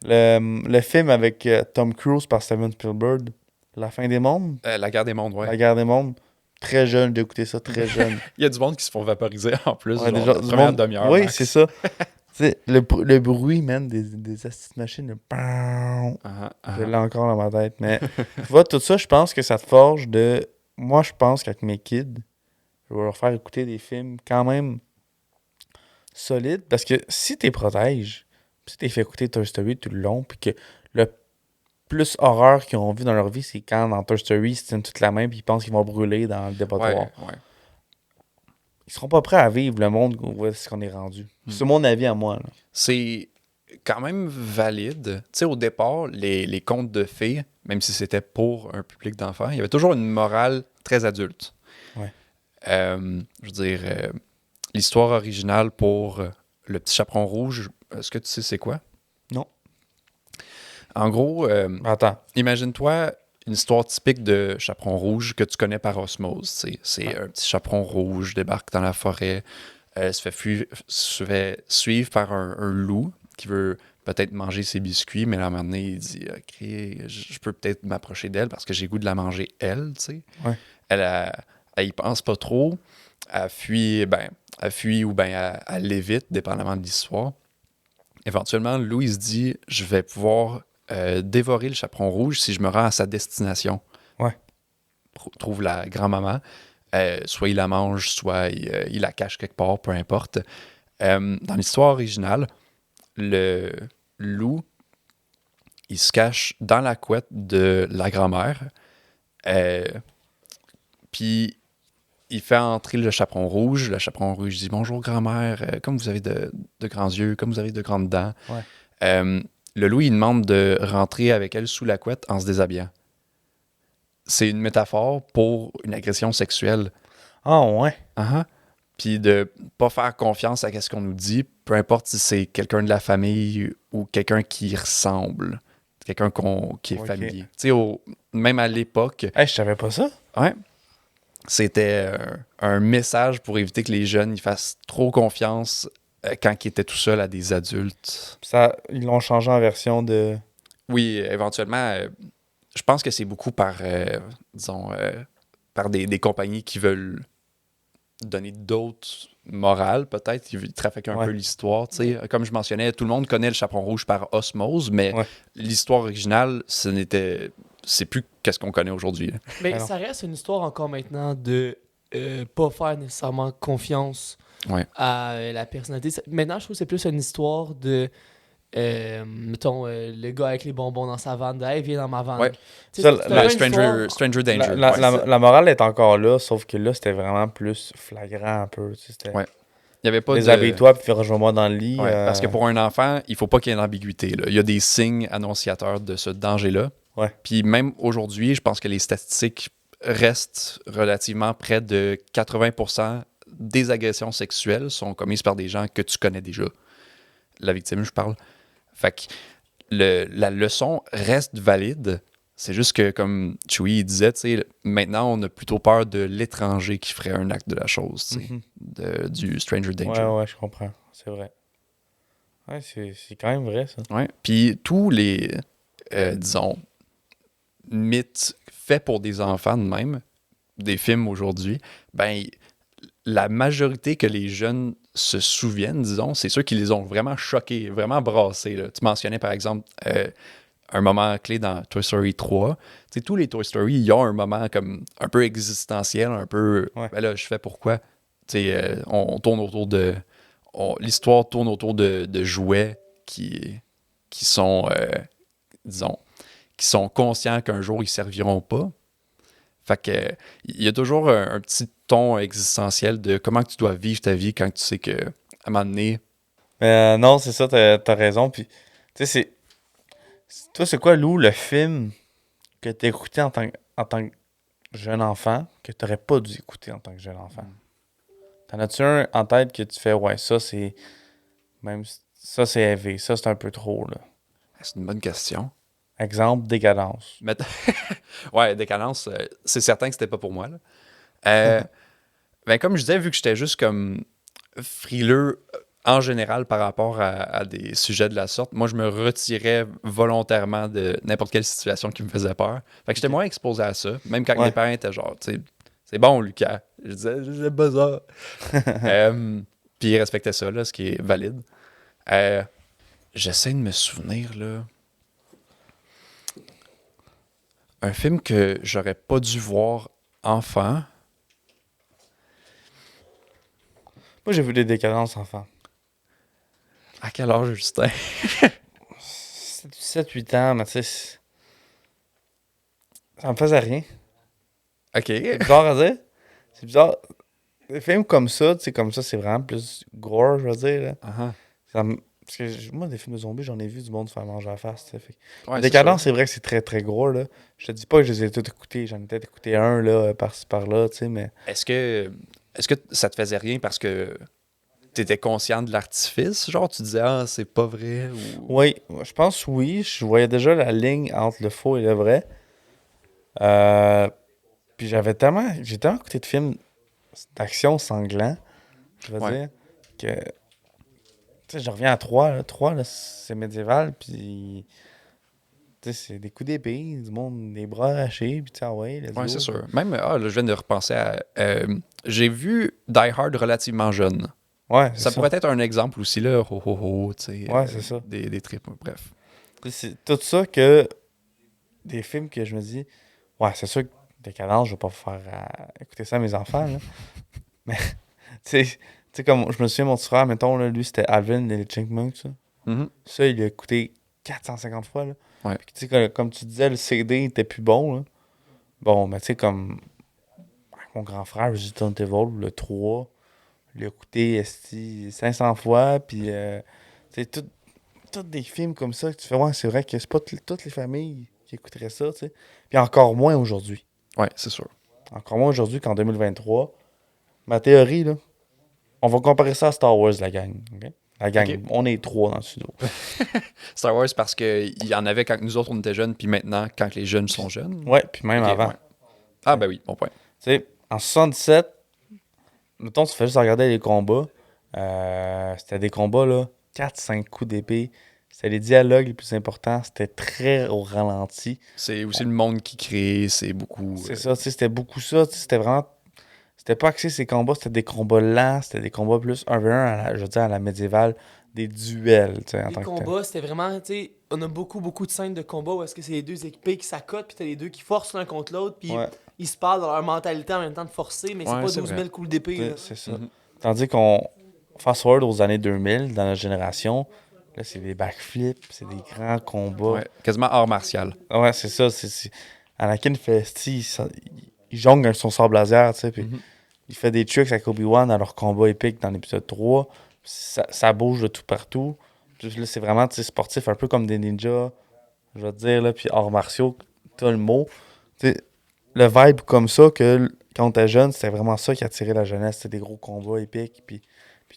Oh, ok. le film avec Tom Cruise par Steven Spielberg, La fin des mondes, La guerre des mondes, ouais. La guerre des mondes. Très jeune, j'ai écouté ça, très jeune. Il y a du monde qui se font vaporiser en plus, Ouais, genre déjà, la du première monde. demi-heure Oui, max. c'est ça. Tu sais, le bruit, man, des astuces machines, le PAM, je l'ai encore dans ma tête. Mais tu vois, tout ça, je pense que ça te forge de. Moi, je pense qu'avec mes kids, je vais leur faire écouter des films quand même solides. Parce que si tu les protèges, si tu les fais écouter Toy Story tout le long, puis que le plus horreur qu'ils ont vu dans leur vie, c'est quand dans Toy Story, ils se tiennent toute la main, puis ils pensent qu'ils vont brûler dans le dépotoir. Ouais. Ils seront pas prêts à vivre le monde où est-ce qu'on est rendu. C'est mon avis à moi. Là. C'est quand même valide. Tu sais, au départ, les contes de fées, même si c'était pour un public d'enfants, il y avait toujours une morale très adulte. Ouais. Je veux dire, l'histoire originale pour Le Petit Chaperon Rouge, est-ce que tu sais c'est quoi? Non. En gros, Attends. imagine-toi une histoire typique de chaperon rouge que tu connais par osmose. C'est un petit chaperon rouge, débarque dans la forêt, se fait suivre par un loup qui veut peut-être manger ses biscuits, mais à un moment donné, il dit « Ok, je peux peut-être m'approcher d'elle parce que j'ai goût de la manger, elle. » tu sais. Ouais. Elle y pense pas trop. Elle fuit ou elle l'évite, dépendamment de l'histoire. Éventuellement, le loup, il se dit « Je vais pouvoir dévorer le chaperon rouge si je me rends à sa destination. » Ouais. Trouve la grand-maman. Soit il la mange, soit il la cache quelque part, peu importe. Dans l'histoire originale, le loup, il se cache dans la couette de la grand-mère. Puis il fait entrer le chaperon rouge. Le chaperon rouge dit « Bonjour grand-mère, comme vous avez de grands yeux, comme vous avez de grandes dents. Ouais. » Le loup, il demande de rentrer avec elle sous la couette en se déshabillant. C'est une métaphore pour une agression sexuelle. Ah, ouais. Puis de pas faire confiance à ce qu'on nous dit, peu importe si c'est quelqu'un de la famille ou quelqu'un qui ressemble, quelqu'un qui est familier. Tu sais, même à l'époque... Hey, je savais pas ça. Ouais. C'était un message pour éviter que les jeunes ils fassent trop confiance quand ils étaient tout seuls à des adultes. Ils l'ont changé en version de... Oui, éventuellement, je pense que c'est beaucoup par, par des compagnies qui veulent donner d'autres morales, peut-être. Ils trafiquent un peu l'histoire. Tu sais. Comme je mentionnais, tout le monde connaît le chaperon rouge par osmose, mais l'histoire originale, c'est plus qu'est-ce qu'on connaît aujourd'hui. Mais ça reste une histoire encore maintenant de pas faire nécessairement confiance à la personnalité. Maintenant, je trouve que c'est plus une histoire de mettons, le gars avec les bonbons dans sa vanne, hey, viens dans ma vanne. Ouais. Stranger Danger. La morale est encore là, sauf que là, c'était vraiment plus flagrant un peu. Ouais. Il y avait pas déshabille-toi puis rejoins-moi dans le lit. Ouais, parce que pour un enfant, il faut pas qu'il y ait d'ambiguïté. Il y a des signes annonciateurs de ce danger-là. Ouais. Puis même aujourd'hui, je pense que les statistiques restent relativement près de 80% des agressions sexuelles sont commises par des gens que tu connais déjà. La victime, je parle. Fait que la leçon reste valide. C'est juste que, comme Chewie disait, maintenant, on a plutôt peur de l'étranger qui ferait un acte de la chose, du Stranger Danger. Ouais, je comprends. C'est vrai. Ouais, c'est quand même vrai, ça. Ouais. Puis tous les, disons, mythes faits pour des enfants de même, des films aujourd'hui, ben, la majorité que les jeunes se souviennent, disons, c'est ceux qui les ont vraiment choqués, vraiment brassés. Là. Tu mentionnais, par exemple, un moment clé dans Toy Story 3. Tu sais, tous les Toy Story, ils ont un moment comme un peu existentiel, un peu... Ben là, je fais pourquoi? Tu sais, on tourne autour de... l'histoire tourne autour de jouets qui sont, disons, qui sont conscients qu'un jour, ils serviront pas. Fait que il y a toujours un petit ton existentiel de comment tu dois vivre ta vie quand tu sais que à un moment donné... non, c'est ça, t'as raison. Puis, tu sais, toi, c'est quoi, Lou, le film que tu écoutais en tant que jeune enfant que tu n'aurais pas dû écouter en tant que jeune enfant? T'en as-tu un en tête que tu fais, ouais, ça c'est. Même ça c'est élevé, ça c'est un peu trop, là. C'est une bonne question. Exemple, décadence. Mais ouais, Décadence, c'est certain que c'était pas pour moi. Là. Euh, ben, comme je disais, vu que j'étais juste comme frileux en général par rapport à des sujets de la sorte, moi je me retirais volontairement de n'importe quelle situation qui me faisait peur. Fait que j'étais moins exposé à ça, même quand Ouais. mes parents étaient genre, tu sais, c'est bon, Lucas. Je disais, j'ai pas ça. Puis ils respectaient ça, là, ce qui est valide. J'essaie de me souvenir, là. Un film que j'aurais pas dû voir enfant. Moi j'ai vu des décadences enfant. À quel âge, Justin? 7-8 ans, mais tu sais. Ça me faisait rien. OK. C'est bizarre à dire. C'est bizarre. Des films comme ça, tu sais, comme ça, c'est vraiment plus gore, je veux dire. Là. Uh-huh. Parce que moi, des films de zombies, j'en ai vu du monde se faire manger à la face. Tu sais, Ouais, Décadence, c'est vrai que c'est très très gros. Là. Je te dis pas que je les ai tous écoutés. J'en ai peut-être écouté un là, par-ci par-là, tu sais, mais. Est-ce que ça te faisait rien parce que t'étais conscient de l'artifice? Genre, tu disais, ah, c'est pas vrai? Ou... Oui, je pense oui. Je voyais déjà la ligne entre le faux et le vrai. Puis j'ai tellement écouté de films d'action sanglants, je veux Ouais. dire, que. Tu sais, je reviens à 3. Là. 3, là, c'est médiéval, puis. Tu sais, c'est des coups d'épée, du monde, des bras arrachés, puis tu sais, ah ouais, let's Ouais, go. c'est sûr. Même, là, je viens de repenser à... j'ai vu Die Hard relativement jeune. Ouais, c'est Ça ça. pourrait être un exemple aussi, là. Ho, ho, ho, tu sais. Ouais, c'est ça. Des trips, bref. C'est tout ça que. Des films que je me dis, ouais, c'est sûr que Décadence, je vais pas faire écouter ça à mes enfants, là. Mais, tu sais, comme je me souviens, mon petit frère, mettons, là, lui, c'était Alvin et les Chipmunks, ça. Mhm. Ça, il l'a écouté 450 fois, là. Ouais. Puis, tu sais, comme tu disais, le CD était plus bon, là. Bon, mais tu sais, comme mon grand frère, Resident Evil, le 3, il l'a écouté, esti, 500 fois, puis, tu sais, tous des films comme ça, que tu fais, ouais, c'est vrai que c'est pas toutes les familles qui écouteraient ça, tu sais. Puis encore moins aujourd'hui. Ouais, c'est sûr. Encore moins aujourd'hui qu'en 2023. Ma théorie, là, on va comparer ça à Star Wars, la gang. OK? La gang, Ok. on est 3 dans le studio. Star Wars, parce qu'il y en avait quand nous autres, on était jeunes, puis maintenant, quand les jeunes sont jeunes. Ouais, puis même Ok, avant. ouais. Ah, ben oui, bon point. Tu sais, en 77, mettons, tu fais juste regarder les combats. C'était des combats, là, 4-5 coups d'épée. C'était les dialogues les plus importants. C'était très au ralenti. C'est aussi le monde qui crée, c'est beaucoup... C'est ça, tu sais, c'était beaucoup ça. Tu sais, c'était vraiment. C'était pas axé ces combats, c'était des combats lents, c'était des combats plus 1v1, je veux dire, à la médiévale, des duels, tu sais, en Les tant que tel. combats, c'était vraiment, tu sais, on a beaucoup de scènes de combat où est-ce que c'est les deux équipés qui s'accotent, puis t'as les deux qui forcent l'un contre l'autre, puis Ouais, ils se parlent dans leur mentalité en même temps de forcer, mais c'est Ouais, pas c'est 12 000 vrai. coups d'épée. là. c'est ça. Mhm. Tandis qu'on fast forward aux années 2000, dans notre génération, là, c'est des backflips, c'est des grands combats. Ouais, quasiment hors martial. Ouais, c'est ça. Anakin fait, il jongle avec son sable laser, tu sais, puis Mhm. il fait des tricks avec Obi-Wan dans leur combat épique dans l'épisode 3. Ça bouge de tout partout. Puis là, c'est vraiment, tu sais, sportif, un peu comme des ninjas, je vais te dire, là, puis arts martiaux, t'as le mot. Tu sais, le vibe comme ça, que quand on était jeune, c'était vraiment ça qui attirait la jeunesse. C'était des gros combats épiques, puis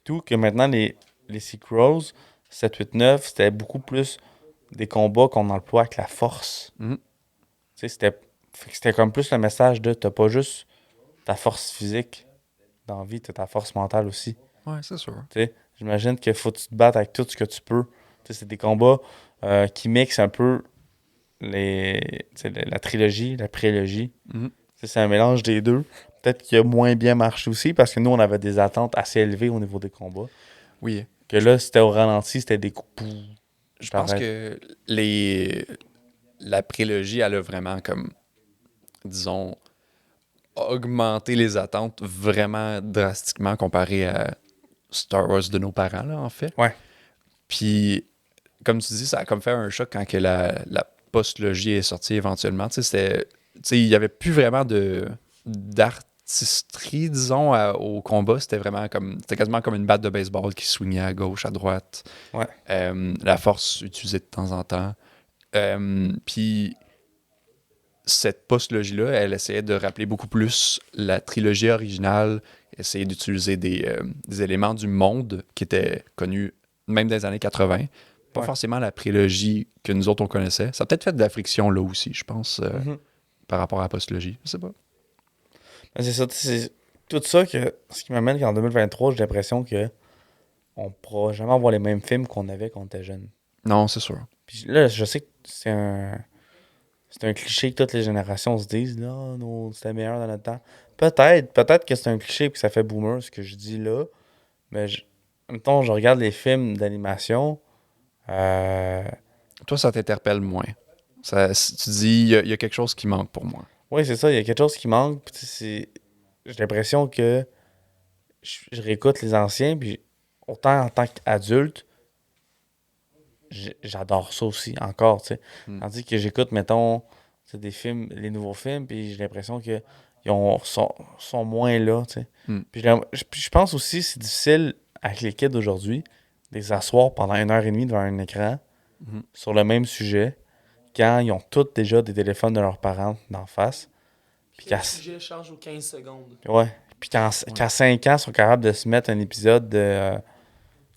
tout. Que maintenant, les sequels, 7, 8, 9, c'était beaucoup plus des combats qu'on emploie avec la force. Mhm. Tu sais, c'était comme plus le message de t'as pas juste ta force physique dans la vie, t'as ta force mentale aussi. Ouais, c'est sûr. Tu sais, j'imagine qu'il faut que tu te battes avec tout ce que tu peux. Tu sais, c'est des combats qui mixent un peu tu sais, la trilogie, la prélogie. Mhm. Tu sais, c'est un mélange des deux. Peut-être qu'il a moins bien marché aussi parce que nous, on avait des attentes assez élevées au niveau des combats. Oui. Que là, c'était au ralenti, c'était des coups. Pouf, Je pense que la prélogie, elle a vraiment comme, disons, augmenté les attentes vraiment drastiquement comparé à Star Wars de nos parents, là, en fait. Ouais. Puis, comme tu dis, ça a comme fait un choc quand que la post-logie est sortie éventuellement. Tu sais, il n'y avait plus vraiment d'artistrie, disons, au combat. C'était quasiment comme une batte de baseball qui swingait à gauche, à droite. Ouais. La force utilisée de temps en temps. Puis, cette post-logie-là, elle essayait de rappeler beaucoup plus la trilogie originale, essayer d'utiliser des éléments du monde qui étaient connus même des années 80. Pas Ouais. forcément la prélogie que nous autres on connaissait. Ça a peut-être fait de la friction là aussi, je pense, par rapport à la post-logie. Je sais pas. Mais c'est ça, c'est tout ça ce qui m'amène qu'en 2023, j'ai l'impression que on pourra jamais avoir les mêmes films qu'on avait quand on était jeune. Non, c'est sûr. Puis là, je sais que c'est un cliché que toutes les générations se disent, là, non, c'était meilleur dans notre temps. Peut-être que c'est un cliché et que ça fait boomer ce que je dis là, mais en même temps, je regarde les films d'animation, Toi, ça t'interpelle moins. Tu dis, il y a quelque chose qui manque pour moi. oui, c'est ça, il y a quelque chose qui manque, puis tu sais, j'ai l'impression que je réécoute les anciens, puis autant en tant qu'adulte, j'adore ça aussi, encore, tu sais. Tandis que j'écoute, mettons, tu sais, des films, les nouveaux films, puis j'ai l'impression que sont moins là, tu sais. Puis je pense aussi que c'est difficile avec les kids d'aujourd'hui de les asseoir pendant 1 heure et demie devant un écran sur le même sujet quand ils ont tous déjà des téléphones de leurs parents d'en face. Puis Le sujet change aux 15 secondes. ouais. Puis qu'à 5 ans, ils sont capables de se mettre un épisode de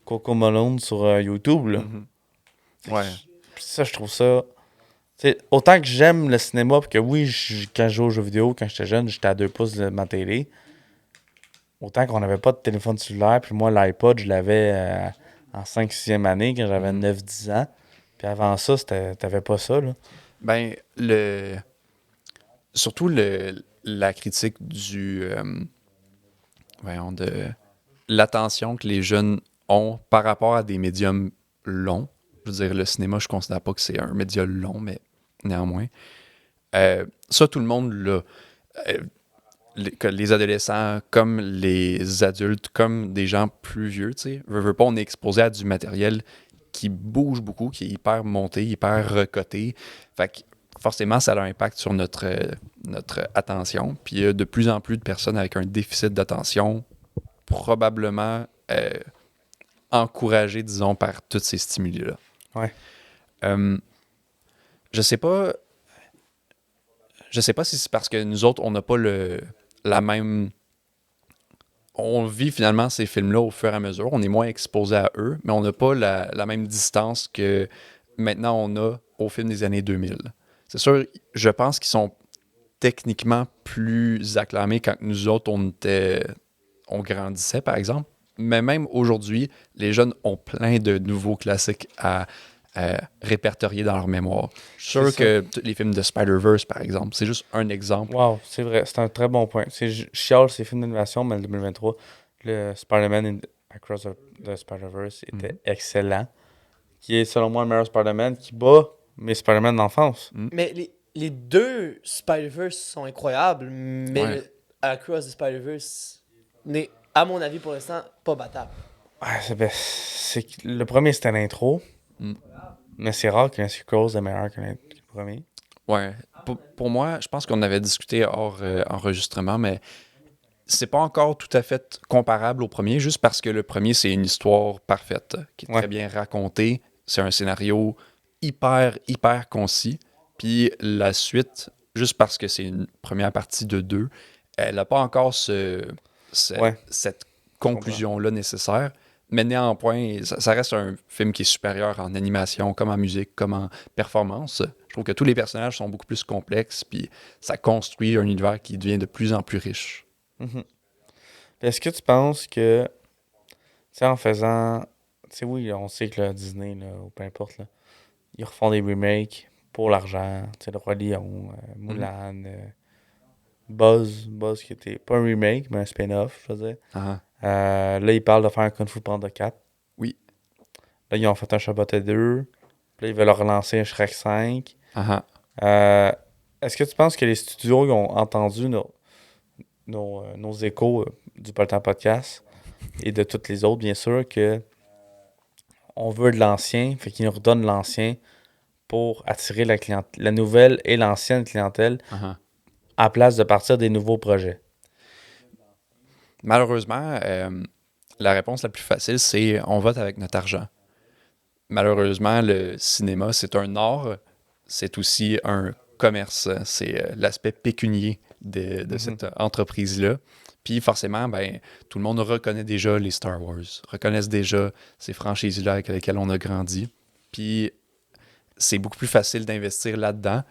Coco Malone sur YouTube, là. Ouais. Puis ça, je trouve ça. T'sais, autant que j'aime le cinéma, puis que oui, quand je jouais aux jeux vidéo, quand j'étais jeune, j'étais à 2 pouces de ma télé. Autant qu'on n'avait pas de téléphone cellulaire, puis moi, l'iPod, je l'avais en 5-6e année, quand j'avais 9-10 ans. Puis avant ça, t'avais pas ça, là. Ben, surtout la critique de l'attention que les jeunes ont par rapport à des médiums longs. Je veux dire, le cinéma, je considère pas que c'est un média long, mais néanmoins. Ça, tout le monde l'a. Que les adolescents, comme les adultes, comme des gens plus vieux, tu sais, veut pas, on est exposé à du matériel qui bouge beaucoup, qui est hyper monté, hyper recoté. Fait que forcément, ça a un impact sur notre attention. Puis il y a de plus en plus de personnes avec un déficit d'attention, probablement encouragées, disons, par tous ces stimuli-là. Ouais. Je sais pas si c'est parce que nous autres, on n'a pas la même... On vit finalement ces films-là au fur et à mesure. On est moins exposé à eux, mais on n'a pas la même distance que maintenant on a aux films des années 2000. C'est sûr, je pense qu'ils sont techniquement plus acclamés quand nous autres, on grandissait, par exemple. Mais même aujourd'hui, les jeunes ont plein de nouveaux classiques à répertorier dans leur mémoire. Je suis sûr que tous les films de Spider-Verse, par exemple, c'est juste un exemple. Wow, c'est vrai, c'est un très bon point. Je chiale ces films d'animation, mais le 2023, le Spider-Man Across the Spider-Verse était excellent. Qui est, selon moi, le meilleur Spider-Man qui bat mes Spider-Man d'enfance. Mais les deux Spider-Verse sont incroyables, mais Ouais. le Across the Spider-Verse n'est, à mon avis, pour l'instant, pas battable. Ouais, le premier, c'était l'intro. Mais c'est rare qu'un sequel est meilleur que le premier. Ouais. Pour moi, je pense qu'on avait discuté hors enregistrement, mais c'est pas encore tout à fait comparable au premier, juste parce que le premier, c'est une histoire parfaite, qui est très bien racontée. C'est un scénario hyper, hyper concis. Puis la suite, juste parce que c'est une première partie de 2, elle n'a pas encore cette conclusion-là nécessaire. Mais néanmoins, ça reste un film qui est supérieur en animation, comme en musique, comme en performance. Je trouve que tous les personnages sont beaucoup plus complexes, puis ça construit un univers qui devient de plus en plus riche. Est-ce que tu penses que, tu sais, en faisant, tu sais, oui, on sait que là, Disney, là, ou peu importe, là, ils refont des remakes pour l'argent, tu sais, Le Roi Lion, Mulan, Buzz qui était pas un remake, mais un spin-off, je veux dire. Là, ils parlent de faire un Kung Fu Panda 4. Oui. Là, ils ont fait un Chaboté 2. Puis là, ils veulent relancer un Shrek 5. Est-ce que tu penses que les studios ils ont entendu nos échos du Poltan Podcast et de toutes les autres, bien sûr, que on veut de l'ancien, fait qu'ils nous redonnent l'ancien pour attirer la nouvelle et l'ancienne clientèle à place de partir des nouveaux projets? Malheureusement, la réponse la plus facile, c'est on vote avec notre argent. Malheureusement, le cinéma, c'est un art, c'est aussi un commerce, c'est l'aspect pécunier de cette entreprise-là. Puis forcément, ben, tout le monde reconnaît déjà les Star Wars, reconnaissent déjà ces franchises-là avec lesquelles on a grandi. Puis c'est beaucoup plus facile d'investir là-dedans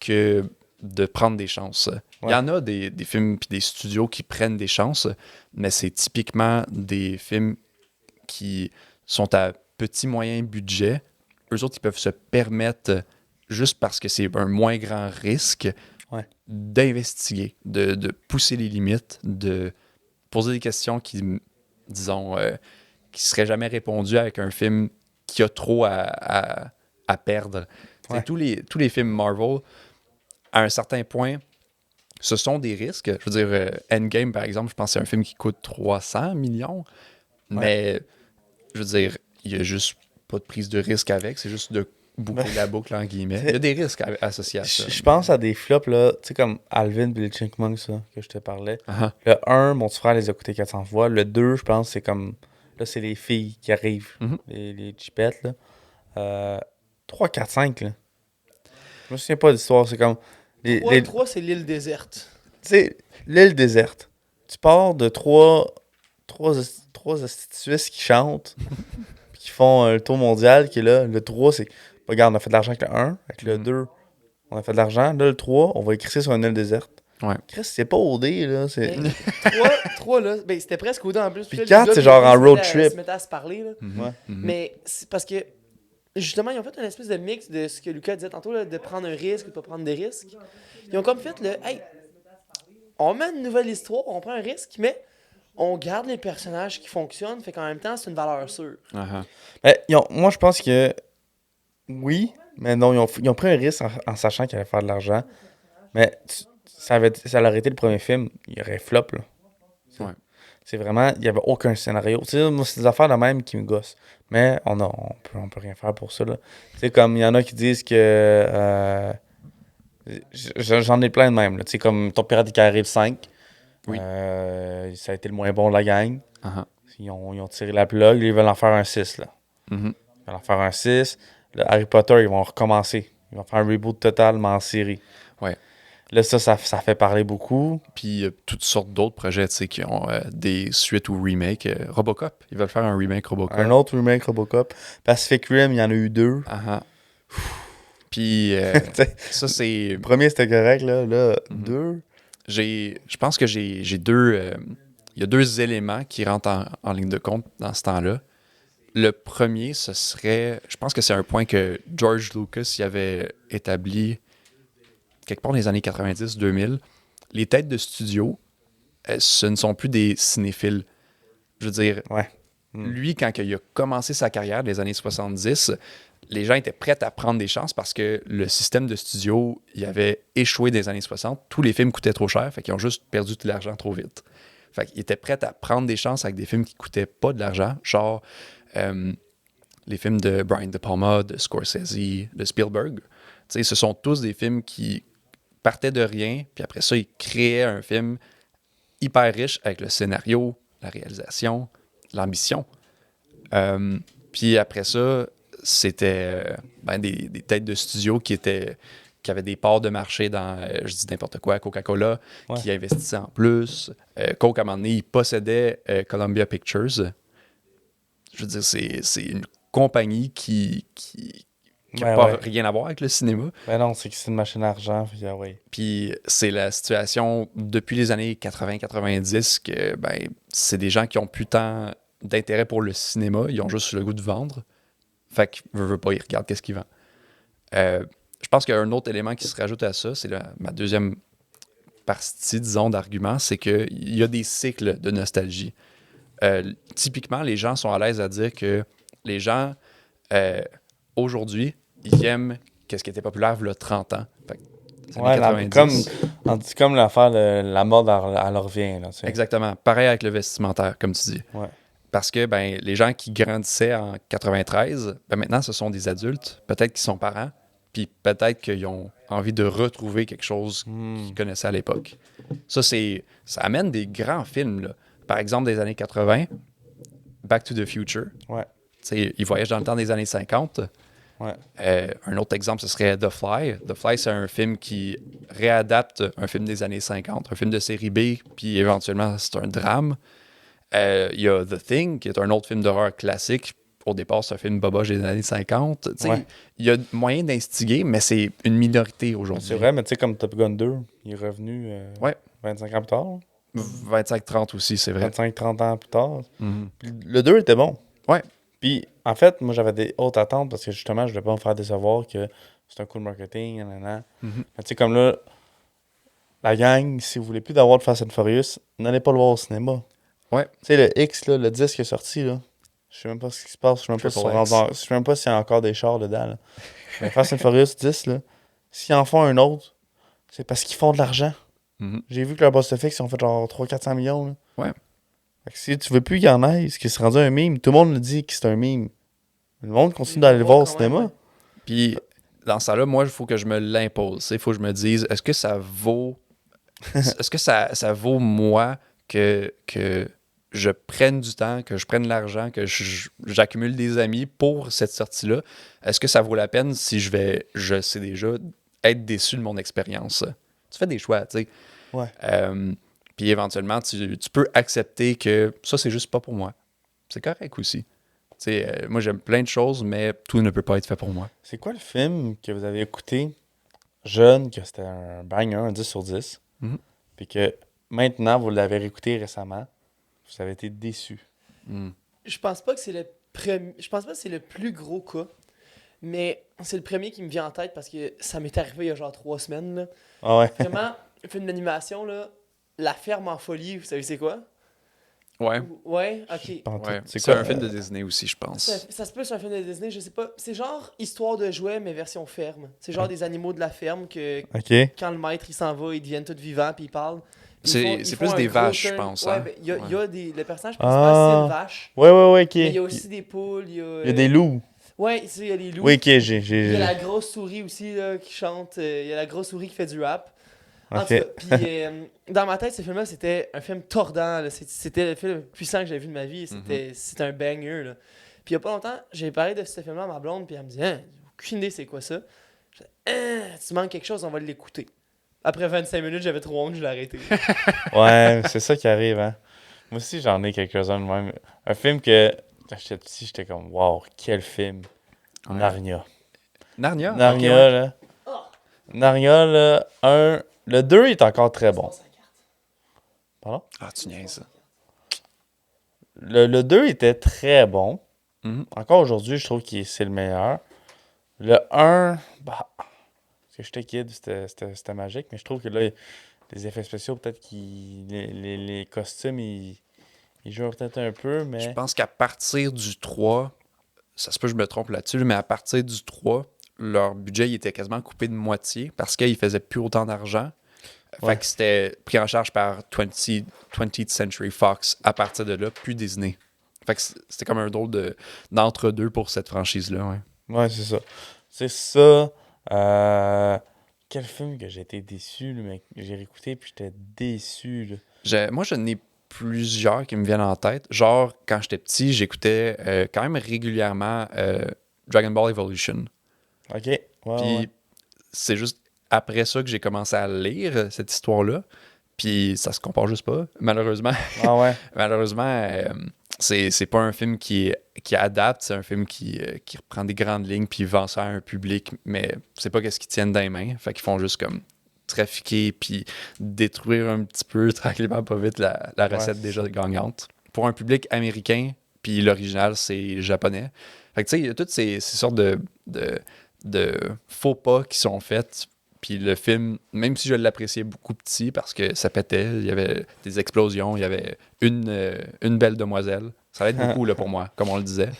que de prendre des chances. Il y en a des films puis des studios qui prennent des chances, mais c'est typiquement des films qui sont à petit moyen budget. Eux autres, ils peuvent se permettre, juste parce que c'est un moins grand risque, d'investiguer, de pousser les limites, de poser des questions qui, disons, qui seraient jamais répondues avec un film qui a trop à perdre. Tous les films Marvel, à un certain point, ce sont des risques. Je veux dire, Endgame, par exemple, je pense que c'est un film qui coûte 300 millions, mais je veux dire, il n'y a juste pas de prise de risque avec, c'est juste de boucler la boucle, en guillemets. Il y a des risques associés à ça. Je pense à des flops, là, tu sais, comme Alvin et les Chipmunks, ça, que je te parlais. Le 1, mon petit frère les a coûtés 400 fois. Le 2, je pense, c'est comme... Là, c'est les filles qui arrivent, les chipettes, là. 3, 4, 5, là. Je me souviens pas de l'histoire, c'est comme... 3, c'est l'île déserte. Tu sais, l'île déserte. Tu pars de trois Suisses qui chantent, puis qui font le tour mondial, qui est là. Le 3, c'est... Regarde, on a fait de l'argent avec le 1, avec le 2, on a fait de l'argent. Là, le 3, on va écrire ça sur une île déserte. Ouais. Chris, c'est pas OD, là. 3, là, ben, c'était presque OD en plus. Puis 4, c'est genre en road trip. Ils se mettaient à se parler, là. Ouais. Mais c'est parce que, justement, ils ont fait une espèce de mix de ce que Lucas disait tantôt, là, de prendre un risque ou de pas prendre des risques. Ils ont comme fait le, hey, on met une nouvelle histoire, on prend un risque, mais on garde les personnages qui fonctionnent, fait qu'en même temps, c'est une valeur sûre. Mais, moi, je pense que oui, mais non, ils ont pris un risque en sachant qu'ils allaient faire de l'argent. Mais ça aurait été le premier film, il aurait flop, là. C'est vraiment, il n'y avait aucun scénario. Tu sais, moi, c'est des affaires de même qui me gossent. Mais on peut rien faire pour ça, là. Tu sais, comme il y en a qui disent que... j'en ai plein de même, là. Tu sais, comme Ton Pirate des Caraïbes 5. Oui. Ça a été le moins bon de la gang. Ils ont tiré la plug, ils veulent en faire un 6, là. Ils veulent en faire un 6. Le Harry Potter, ils vont recommencer. Ils vont faire un reboot total, mais en série. Ouais. Là, ça fait parler beaucoup. Puis il y a toutes sortes d'autres projets, tu sais, qui ont des suites ou remakes. Robocop, ils veulent faire un remake Robocop. Un autre remake Robocop. Pacific Rim, il y en a eu 2. Puis ça, c'est... Le premier, c'était correct, là. Là, 2. Je pense que j'ai deux... il y a 2 éléments qui rentrent en ligne de compte dans ce temps-là. Le premier, ce serait... Je pense que c'est un point que George Lucas y avait établi quelque part dans les années 90-2000. Les têtes de studio, ce ne sont plus des cinéphiles. Je veux dire, lui, quand il a commencé sa carrière dans les années 70, les gens étaient prêts à prendre des chances parce que le système de studio, il avait échoué dans les années 60. Tous les films coûtaient trop cher, fait qu'ils ont juste perdu tout l'argent trop vite. Fait qu'ils étaient prêts à prendre des chances avec des films qui coûtaient pas de l'argent, genre les films de Brian De Palma, de Scorsese, de Spielberg. T'sais, ce sont tous des films qui partaient de rien, puis après ça, ils créaient un film hyper riche avec le scénario, la réalisation, l'ambition. Puis après ça, c'était des têtes de studio qui avaient des parts de marché dans, je dis n'importe quoi, Coca-Cola, qui investissaient en plus. Coke, à un moment donné, il possédait Columbia Pictures. Je veux dire, c'est une compagnie qui n'a pas rien à voir avec le cinéma. Ben non, c'est que c'est une machine à argent. Puis c'est la situation depuis les années 80-90 que c'est des gens qui ont plus tant d'intérêt pour le cinéma. Ils ont juste le goût de vendre. Fait que veut pas, ils regardent qu'est-ce qu'ils vendent. Je pense qu'un autre élément qui se rajoute à ça, c'est ma deuxième partie, disons, d'argument, c'est qu'il y a des cycles de nostalgie. Typiquement, les gens sont à l'aise à dire que les gens, aujourd'hui, ils aiment qu'est-ce qui était populaire il y a 30 ans. Fait que, comme l'affaire de la mode, elle revient. Là, exactement. Pareil avec le vestimentaire, comme tu dis. Parce que les gens qui grandissaient en 93, maintenant, ce sont des adultes, peut-être qu'ils sont parents, puis peut-être qu'ils ont envie de retrouver quelque chose qu'ils connaissaient à l'époque. Ça amène des grands films, là. Par exemple, des années 80, Back to the Future. Ils voyagent dans le temps des années 50. Ouais. Un autre exemple, ce serait The Fly. The Fly, c'est un film qui réadapte un film des années 50, un film de série B, puis éventuellement, c'est un drame. Il y a The Thing, qui est un autre film d'horreur classique. Au départ, c'est un film boboche des années 50. Tu sais, Ouais. il y a moyen d'instiguer, mais c'est une minorité aujourd'hui. C'est vrai, mais tu sais, comme Top Gun 2, il est revenu Ouais. 25 ans plus tard. 25-30 aussi, c'est vrai. 25-30 ans plus tard. Mhm. Puis le 2 était bon. Ouais. Puis, en fait, moi, j'avais des hautes attentes parce que justement, je voulais pas me faire décevoir que c'est un coup de marketing. Nanana. Mhm. Mais tu sais, comme là, la gang, si vous voulez plus d'avoir de Fast and Furious, n'allez pas le voir au cinéma. Ouais. Tu sais, le X, là, le disque qui est sorti, là. Je sais même pas ce qui se passe. Je sais même pas Triple X. je sais même pas s'il y a encore des chars dedans. Là. Mais Fast and Furious 10, là, s'ils en font un autre, c'est parce qu'ils font de l'argent. Mhm. J'ai vu que leur box-office, ils ont fait genre 300-400 millions. Là. Ouais. Fait que si tu veux plus qu'il y en ait, ce qui s'est rendu un meme, tout le monde le dit que c'est un meme. Le monde continue d'aller le voir au Quand même, cinéma. ouais. Puis, dans ce temps-là, moi, il faut que je me l'impose. Il faut que je me dise, est-ce que ça vaut... est-ce que ça vaut, moi, que je prenne du temps, que je prenne de l'argent, que j'accumule des amis pour cette sortie-là? Est-ce que ça vaut la peine si je sais déjà, être déçu de mon expérience? Tu fais des choix, tu sais. Ouais. Puis éventuellement, tu peux accepter que ça, c'est juste pas pour moi. C'est correct aussi. Tu sais, moi, j'aime plein de choses, mais tout ne peut pas être fait pour moi. C'est quoi le film que vous avez écouté jeune, que c'était un banger, un 10 sur 10, Mhm. puis que maintenant, vous l'avez réécouté récemment, vous avez été déçu? Mm. Je pense pas que c'est je pense pas que c'est le plus gros cas, mais c'est le premier qui me vient en tête parce que ça m'est arrivé il y a genre 3 semaines. Là. Ah ouais? Vraiment, un film d'animation, là, La ferme en folie, vous savez c'est quoi? Ouais. Ouais, ok. Pas en tout. Ouais. C'est C'est quoi? un film de Disney aussi, je pense. Ça se peut sur un film de Disney, je sais pas. C'est genre histoire de jouets, mais version ferme. C'est genre des animaux de la ferme que Ok. quand le maître il s'en va, ils deviennent tous vivants puis ils parlent. Puis C'est plus un des gros vaches, je turn. pense, Ouais, hein. ben, il y a, Ouais. il y a le personnage principal, c'est une vache. Ouais, ouais, ouais, ok. Mais il y a aussi des poules, Il y a des loups. Ouais, il y a les loups. Oui, ok, Il y a la grosse souris aussi là, qui chante. Il y a la grosse souris qui fait du rap. En tout Ok. cas, puis dans ma tête, ce film-là, c'était un film tordant. Là. C'était le film le plus puissant que j'ai vu de ma vie. C'était un banger. Là. Puis il y a pas longtemps, j'ai parlé de ce film-là à ma blonde, puis elle me dit hein, aucune idée c'est quoi ça. Je dis, tu manques quelque chose, on va l'écouter. Après 25 minutes, j'avais trop honte, je l'ai arrêté. Ouais, c'est ça qui arrive, hein. Moi aussi, j'en ai quelques-uns de même. Un film que, quand j'étais petit, j'étais comme, wow, quel film. Ouais. Narnia. Narnia? Narnia, Ok, ouais. là. Narnia, là, le 2 est encore très bon. Pardon? Ah, tu niaises. Le 2 était très bon. Mhm. Encore aujourd'hui, je trouve que c'est le meilleur. Le 1, bah, parce que j'étais kid, c'était magique, mais je trouve que là, les effets spéciaux, peut-être les costumes, ils jouent peut-être un peu, Je mais... pense qu'à partir du 3, ça se peut que je me trompe là-dessus, mais à partir du 3, leur budget il était quasiment coupé de moitié parce qu'ils faisaient plus autant d'argent. Ouais. Fait que c'était pris en charge par 20th Century Fox à partir de là, puis Disney. Fait que c'était comme un drôle d'entre-deux pour cette franchise-là. Ouais. Ouais, c'est ça. C'est ça. Quel film que j'ai été déçu, là, mais j'ai réécouté puis j'étais déçu. Là. Moi, j'en ai plusieurs qui me viennent en tête. Genre, quand j'étais petit, j'écoutais quand même régulièrement Dragon Ball Evolution. Ok. Ouais, Puis ouais. c'est juste après ça que j'ai commencé à lire cette histoire-là. Puis ça se compare juste pas, malheureusement. Ah ouais. Malheureusement, c'est pas un film qui adapte, c'est un film qui reprend des grandes lignes puis vend ça à un public, mais c'est pas qu'est-ce qu'ils tiennent dans les mains. Fait qu'ils font juste comme trafiquer puis détruire un petit peu, tranquillement, pas vite, la recette c'est déjà ça. gagnante. Pour un public américain, puis l'original, c'est japonais. Fait que tu sais, il y a toutes ces sortes de faux pas qui sont faits. Puis le film, même si je l'appréciais beaucoup petit parce que ça pétait, il y avait des explosions, il y avait une belle demoiselle. Ça va être beaucoup là, pour moi, comme on le disait.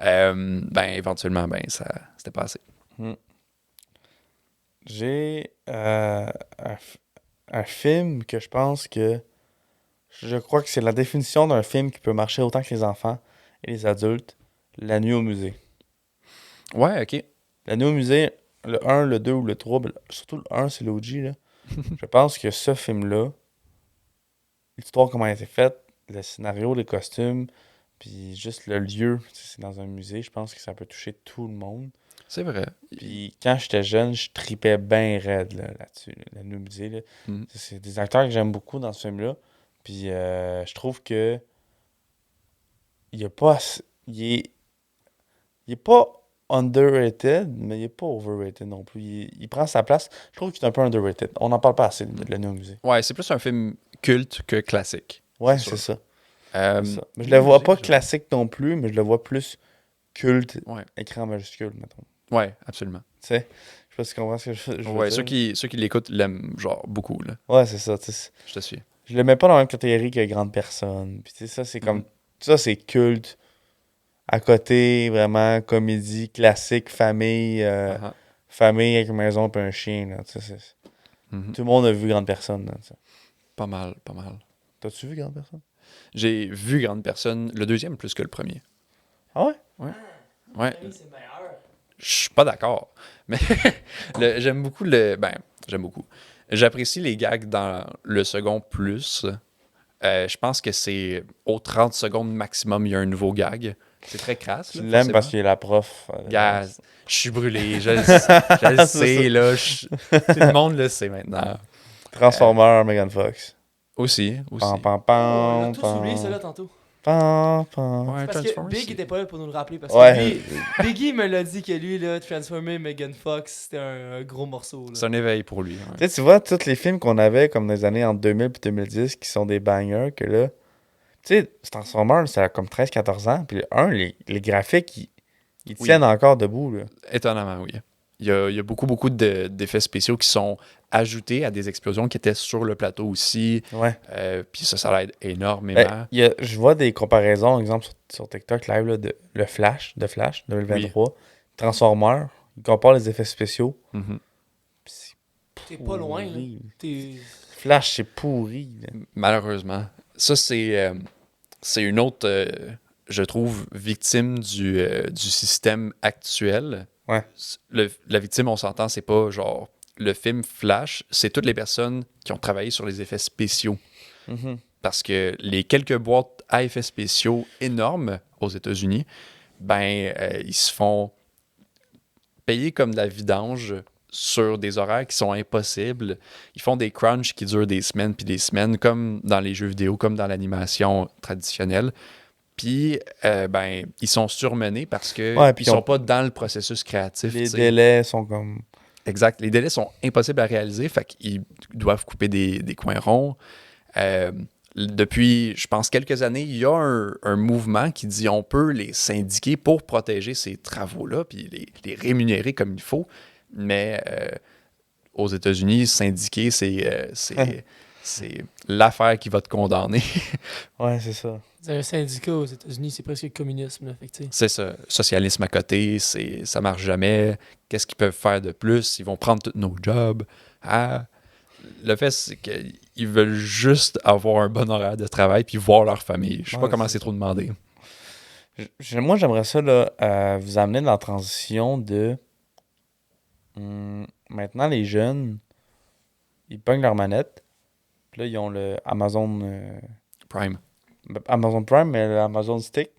Ben éventuellement, ben ça c'était pas assez. J'ai un film que je pense que... Je crois que c'est la définition d'un film qui peut marcher autant que les enfants et les adultes. La nuit au musée. Ouais, ok. La nuit au musée, le 1, le 2 ou le 3, ben, surtout le 1, c'est l'OG, là. Je pense que ce film-là, l'histoire, comment elle a été faite, le scénario, les costumes, Puis juste le lieu, c'est dans un musée, je pense que ça peut toucher tout le monde. C'est vrai. Puis quand j'étais jeune, je tripais bien raide là-dessus, le musée. Là. Mhm. C'est des acteurs que j'aime beaucoup dans ce film-là. Puis je trouve que il est pas il est pas underrated, mais il est pas overrated non plus. Il prend sa place. Je trouve qu'il est un peu underrated. On n'en parle pas assez de le musée. Ouais, c'est plus un film culte que classique. Ouais, C'est c'est sûr. ça. Euh, C'est ça. Mais je le vois pas musée, classique non plus, mais je le vois plus culte, Ouais. écran majuscule, mettons. Ouais, absolument. Tu sais, je sais pas si tu comprends ce que je veux Ouais, dire. ceux qui l'écoutent l'aiment genre beaucoup, là. Ouais, c'est ça. Tu sais. Je te suis. Je le mets pas dans la même catégorie que Grande Personne. Puis tu sais, ça, c'est comme. Mhm. Ça, c'est culte. À côté, vraiment, comédie classique, famille, Uh-huh. famille avec une maison et un chien. Là, tu sais, Mhm. tout le monde a vu Grande Personne. Là, tu sais. Pas mal, pas mal. T'as-tu vu Grande Personne? J'ai vu Grande Personne, le deuxième plus que le premier. Ah ouais? Ouais, C'est meilleur. je suis pas d'accord. Mais j'aime beaucoup j'aime beaucoup. J'apprécie les gags dans le second plus. Je pense que c'est aux 30 secondes maximum, il y a un nouveau gag. C'est très crasse, Tu là, l'aimes parce forcément. qu'il est la prof. Gars, je suis brûlé, je le C'est sais, ça. là. Tout le monde le sait maintenant. Transformer, Megan Fox. Aussi. Pam, pam, Oh, on a pam, tous oublié ça là pam, tantôt. pam, pam. Ouais, Parce que Transformers, Big c'est- était pas là pour nous le rappeler. Parce Ouais. que lui, Biggie me l'a dit que lui, là, Transformer Megan Fox, c'était un gros morceau. Là. c'est un éveil pour lui. Ouais. Tu sais, tu vois, tous les films qu'on avait comme dans les années entre 2000 et 2010 qui sont des bangers, que là, tu sais, Transformers, ça a comme 13-14 ans, puis les graphiques, ils Oui. tiennent encore debout, là. Étonnamment, oui. Il y a beaucoup, beaucoup d'effets spéciaux qui sont ajoutés à des explosions qui étaient sur le plateau aussi. Ouais. Puis ça l'aide énormément. Je vois des comparaisons, exemple, sur TikTok live, là, de Flash 2023, Transformers, ils comparent les effets spéciaux. Mhm. Puis c'est T'es pas loin, là. pourri. T'es... Flash, c'est pourri, là. Malheureusement. Ça, c'est une autre, je trouve, victime du système actuel. Ouais. La victime, on s'entend, c'est pas genre le film Flash, c'est toutes les personnes qui ont travaillé sur les effets spéciaux. Mhm. Parce que les quelques boîtes à effets spéciaux énormes aux États-Unis, ils se font payer comme de la vidange sur des horaires qui sont impossibles. Ils font des crunchs qui durent des semaines puis des semaines, comme dans les jeux vidéo, comme dans l'animation traditionnelle. Puis, ils sont surmenés parce que Ouais, puis ils sont pas dans le processus créatif. Les tu sais. délais sont comme... Exact. Les délais sont impossibles à réaliser, fait qu'ils doivent couper des coins ronds. Depuis, je pense, quelques années, il y a un mouvement qui dit on peut les syndiquer pour protéger ces travaux-là, puis les rémunérer comme il faut. Mais aux États-Unis, syndiquer, c'est l'affaire qui va te condamner. Ouais, c'est ça. C'est un syndicat aux États-Unis, c'est presque le communisme, là. Fait que, tu sais. C'est ça. Socialisme à côté, ça marche jamais. Qu'est-ce qu'ils peuvent faire de plus? Ils vont prendre tous nos jobs. Ah, le fait, c'est qu'ils veulent juste avoir un bon horaire de travail puis voir leur famille. Je sais pas Ouais, comment c'est c'est trop demandé. Moi, j'aimerais ça, là, vous amener dans la transition de... maintenant, les jeunes, ils pognent leur manette. Puis là, ils ont le Prime. Amazon Prime, mais le Amazon Stick.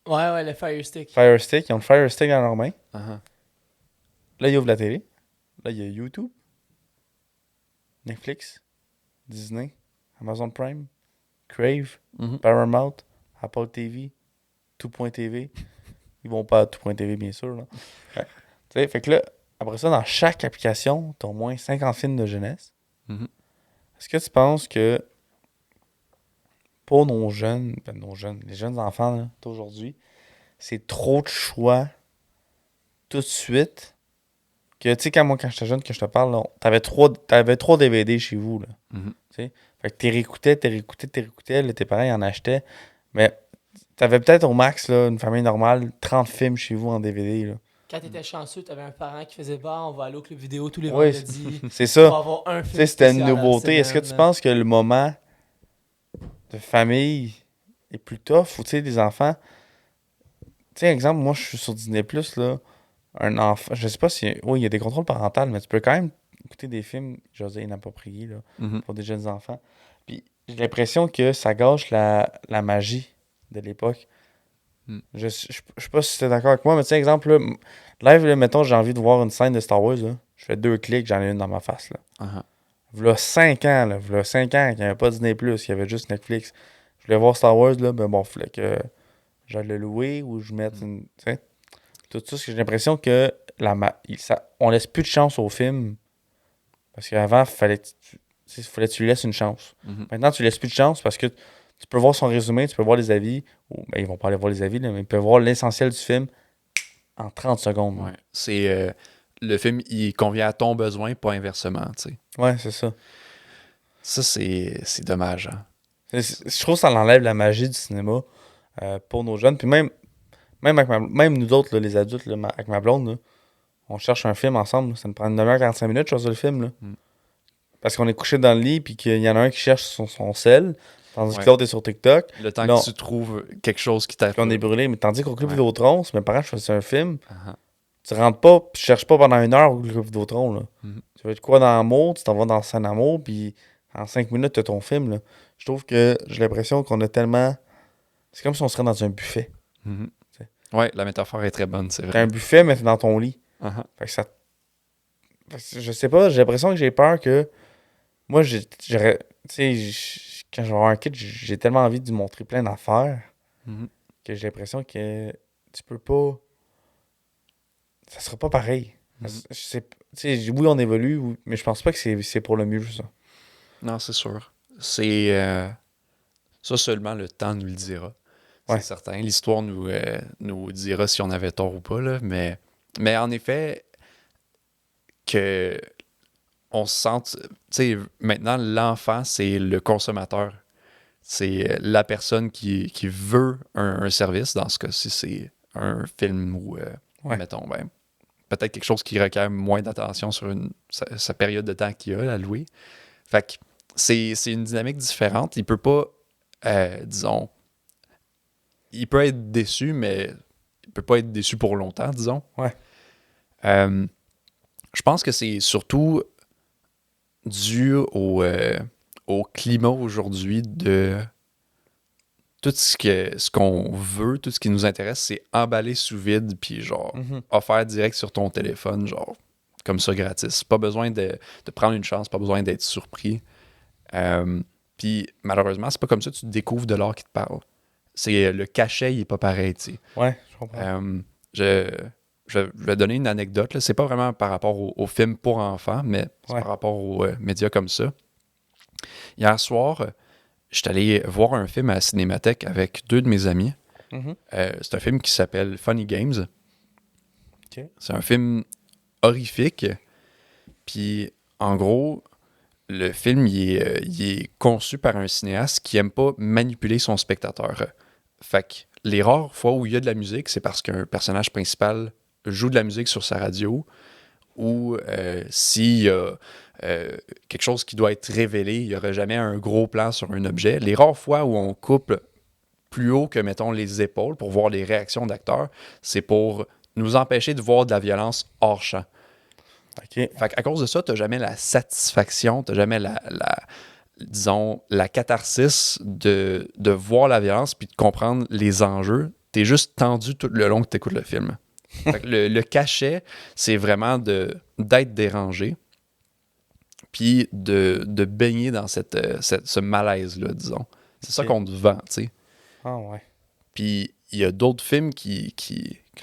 Ouais, le Fire Stick. Fire Stick. Ils ont le Fire Stick dans leurs mains. Uh-huh. Là, ils ouvrent la télé. Là, il y a YouTube, Netflix, Disney, Amazon Prime, Crave, Mhm. Paramount, Apple TV, Tout.tv. Ils vont pas à Tout.tv, bien sûr. Là. Ouais. Tu sais, fait que là, après ça, dans chaque application, tu as au moins 50 films de jeunesse. Mhm. Est-ce que tu penses que pour nos jeunes, les jeunes enfants là, d'aujourd'hui, c'est trop de choix tout de suite? Que tu sais, quand j'étais jeune, que je te parle, là, t'avais trois DVD chez vous. Là. Mhm. Fait que t'es réécoutais, là, tes parents ils en achetaient. Mais t'avais peut-être au max, là, une famille normale, 30 films chez vous en DVD. Là. Quand t'étais chanceux, t'avais un parent qui faisait bah, on va aller au club vidéo tous les Ouais, vendredis. C'est On va ça. avoir un Tu film. sais, c'était une spécial à la nouveauté. Est-ce que tu semaine. penses que le moment de famille est plus tough ou tu sais, des enfants. Tu sais, exemple, moi je suis sur Disney Plus, là. Un enfant. Je sais pas si. Oui, il y a des contrôles parentaux, mais tu peux quand même écouter des films, j'ose dire, inappropriés, là, Mhm. pour des jeunes enfants. Puis j'ai l'impression que ça gâche la magie de l'époque. Je sais pas si t'es d'accord avec moi, mais tu sais, exemple, là, live, là, mettons, j'ai envie de voir une scène de Star Wars, là. Je fais 2 clics, j'en ai une dans ma face, là. Uh-huh. V'là 5 ans, là. V'là 5 ans, qu'il n'y avait pas Disney+, qu'il y avait juste Netflix. Je voulais voir Star Wars, là, ben bon, fallait que j'aille le louer ou je mette une... Tu sais, tout ça, parce que j'ai l'impression que on laisse plus de chance au film. Parce qu'avant, fallait que tu lui laisses une chance. Mhm. Maintenant, tu laisses plus de chance parce que tu peux voir son résumé, tu peux voir les avis. Ou, ben, ils vont pas aller voir les avis, là, mais ils peuvent voir l'essentiel du film en 30 secondes. Ouais. C'est le film, il convient à ton besoin, pas inversement, tu sais. Ouais, c'est ça. Ça, c'est dommage. Hein? Je trouve que ça enlève la magie du cinéma pour nos jeunes. Puis même nous autres, là, les adultes, là, avec ma blonde, là, on cherche un film ensemble. Là. Ça nous prend une demi-heure, 45 minutes, je choisir le film. Là. Mm. Parce qu'on est couché dans le lit, puis qu'il y en a un qui cherche son sel, tandis que l'autre est sur TikTok. Le temps Non. que tu trouves quelque chose qui t'a... Puis on est brûlé. Mais tandis qu'au Club Ouais. Vidéotron, si mes parents choisissent un film, Uh-huh. tu rentres pas, puis tu cherches pas pendant 1 heure au Club Vidéotron. Là. Mhm. Tu veux être quoi dans l'amour, tu t'en vas dans Scène Amour, puis en 5 minutes, t'as ton film. Là. Je trouve que j'ai l'impression qu'on a tellement. C'est comme si on serait dans un buffet. Mhm. T'sais. Ouais, la métaphore est très bonne, c'est T'as vrai. un buffet, mais t'es dans ton lit. Uh-huh. Fait que ça. Fait que je sais pas, j'ai l'impression que j'ai peur que. Moi, j'aurais. Tu sais, quand je vais avoir un kid, j'ai tellement envie de lui montrer plein d'affaires Mhm. que j'ai l'impression que tu peux pas. Ça sera pas pareil. Mhm. Je sais, tu sais, oui, on évolue, mais je pense pas que c'est pour le mieux, ça. Non, c'est sûr. C'est... ça seulement le temps nous le dira. Ouais. C'est certain. L'histoire nous dira si on avait tort ou pas, là. Mais en effet, que on se sente... Tu sais, maintenant, l'enfant, c'est le consommateur. C'est la personne qui veut un service. Dans ce cas-ci, c'est un film ou, Ouais. mettons, ben, peut-être quelque chose qui requiert moins d'attention sur sa période de temps qu'il a à louer. Fait que c'est une dynamique différente. Il peut pas, disons... Il peut être déçu, mais il peut pas être déçu pour longtemps, disons. Ouais. Je pense que c'est surtout dû au climat aujourd'hui de tout ce qu'on veut, tout ce qui nous intéresse, c'est emballer sous vide, puis genre, Mhm. offert direct sur ton téléphone, genre, comme ça, gratis. Pas besoin de prendre une chance, pas besoin d'être surpris. Puis malheureusement, c'est pas comme ça que tu découvres de l'art qui te parle. C'est le cachet, il est pas pareil, tu sais. Ouais, je comprends. Je vais donner une anecdote. Là. C'est pas vraiment par rapport au film pour enfants, mais c'est Ouais. par rapport aux médias comme ça. Hier soir, je suis allé voir un film à la Cinémathèque avec 2 de mes amis. Mhm. C'est un film qui s'appelle Funny Games. Ok. C'est un film horrifique. Puis, en gros, le film, il est conçu par un cinéaste qui aime pas manipuler son spectateur. Fait que les rares fois où il y a de la musique, c'est parce qu'un personnage principal joue de la musique sur sa radio ou s'il y a quelque chose qui doit être révélé, il n'y aurait jamais un gros plan sur un objet. Les rares fois où on coupe plus haut que, mettons, les épaules pour voir les réactions d'acteurs, c'est pour nous empêcher de voir de la violence hors champ. Ok. Fait qu'à cause de ça, t'as jamais la satisfaction, t'as jamais disons, la catharsis de voir la violence puis de comprendre les enjeux. T'es juste tendu tout le long que t'écoutes le film. Fait que le cachet, c'est vraiment d'être dérangé puis de baigner dans ce malaise-là, disons. C'est ça Ok. qu'on te vend, tu sais. Ah ouais. Puis il y a d'autres films qui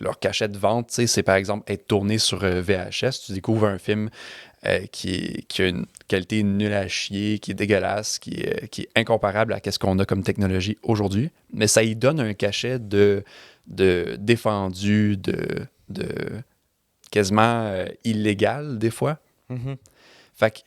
leur cachet de vente, tu sais, c'est par exemple être tourné sur VHS. Tu découvres un film qui a une qualité nulle à chier, qui est dégueulasse, qui est incomparable à ce qu'on a comme technologie aujourd'hui. Mais ça y donne un cachet de défendu, de quasiment illégal des fois. Mhm. Fait que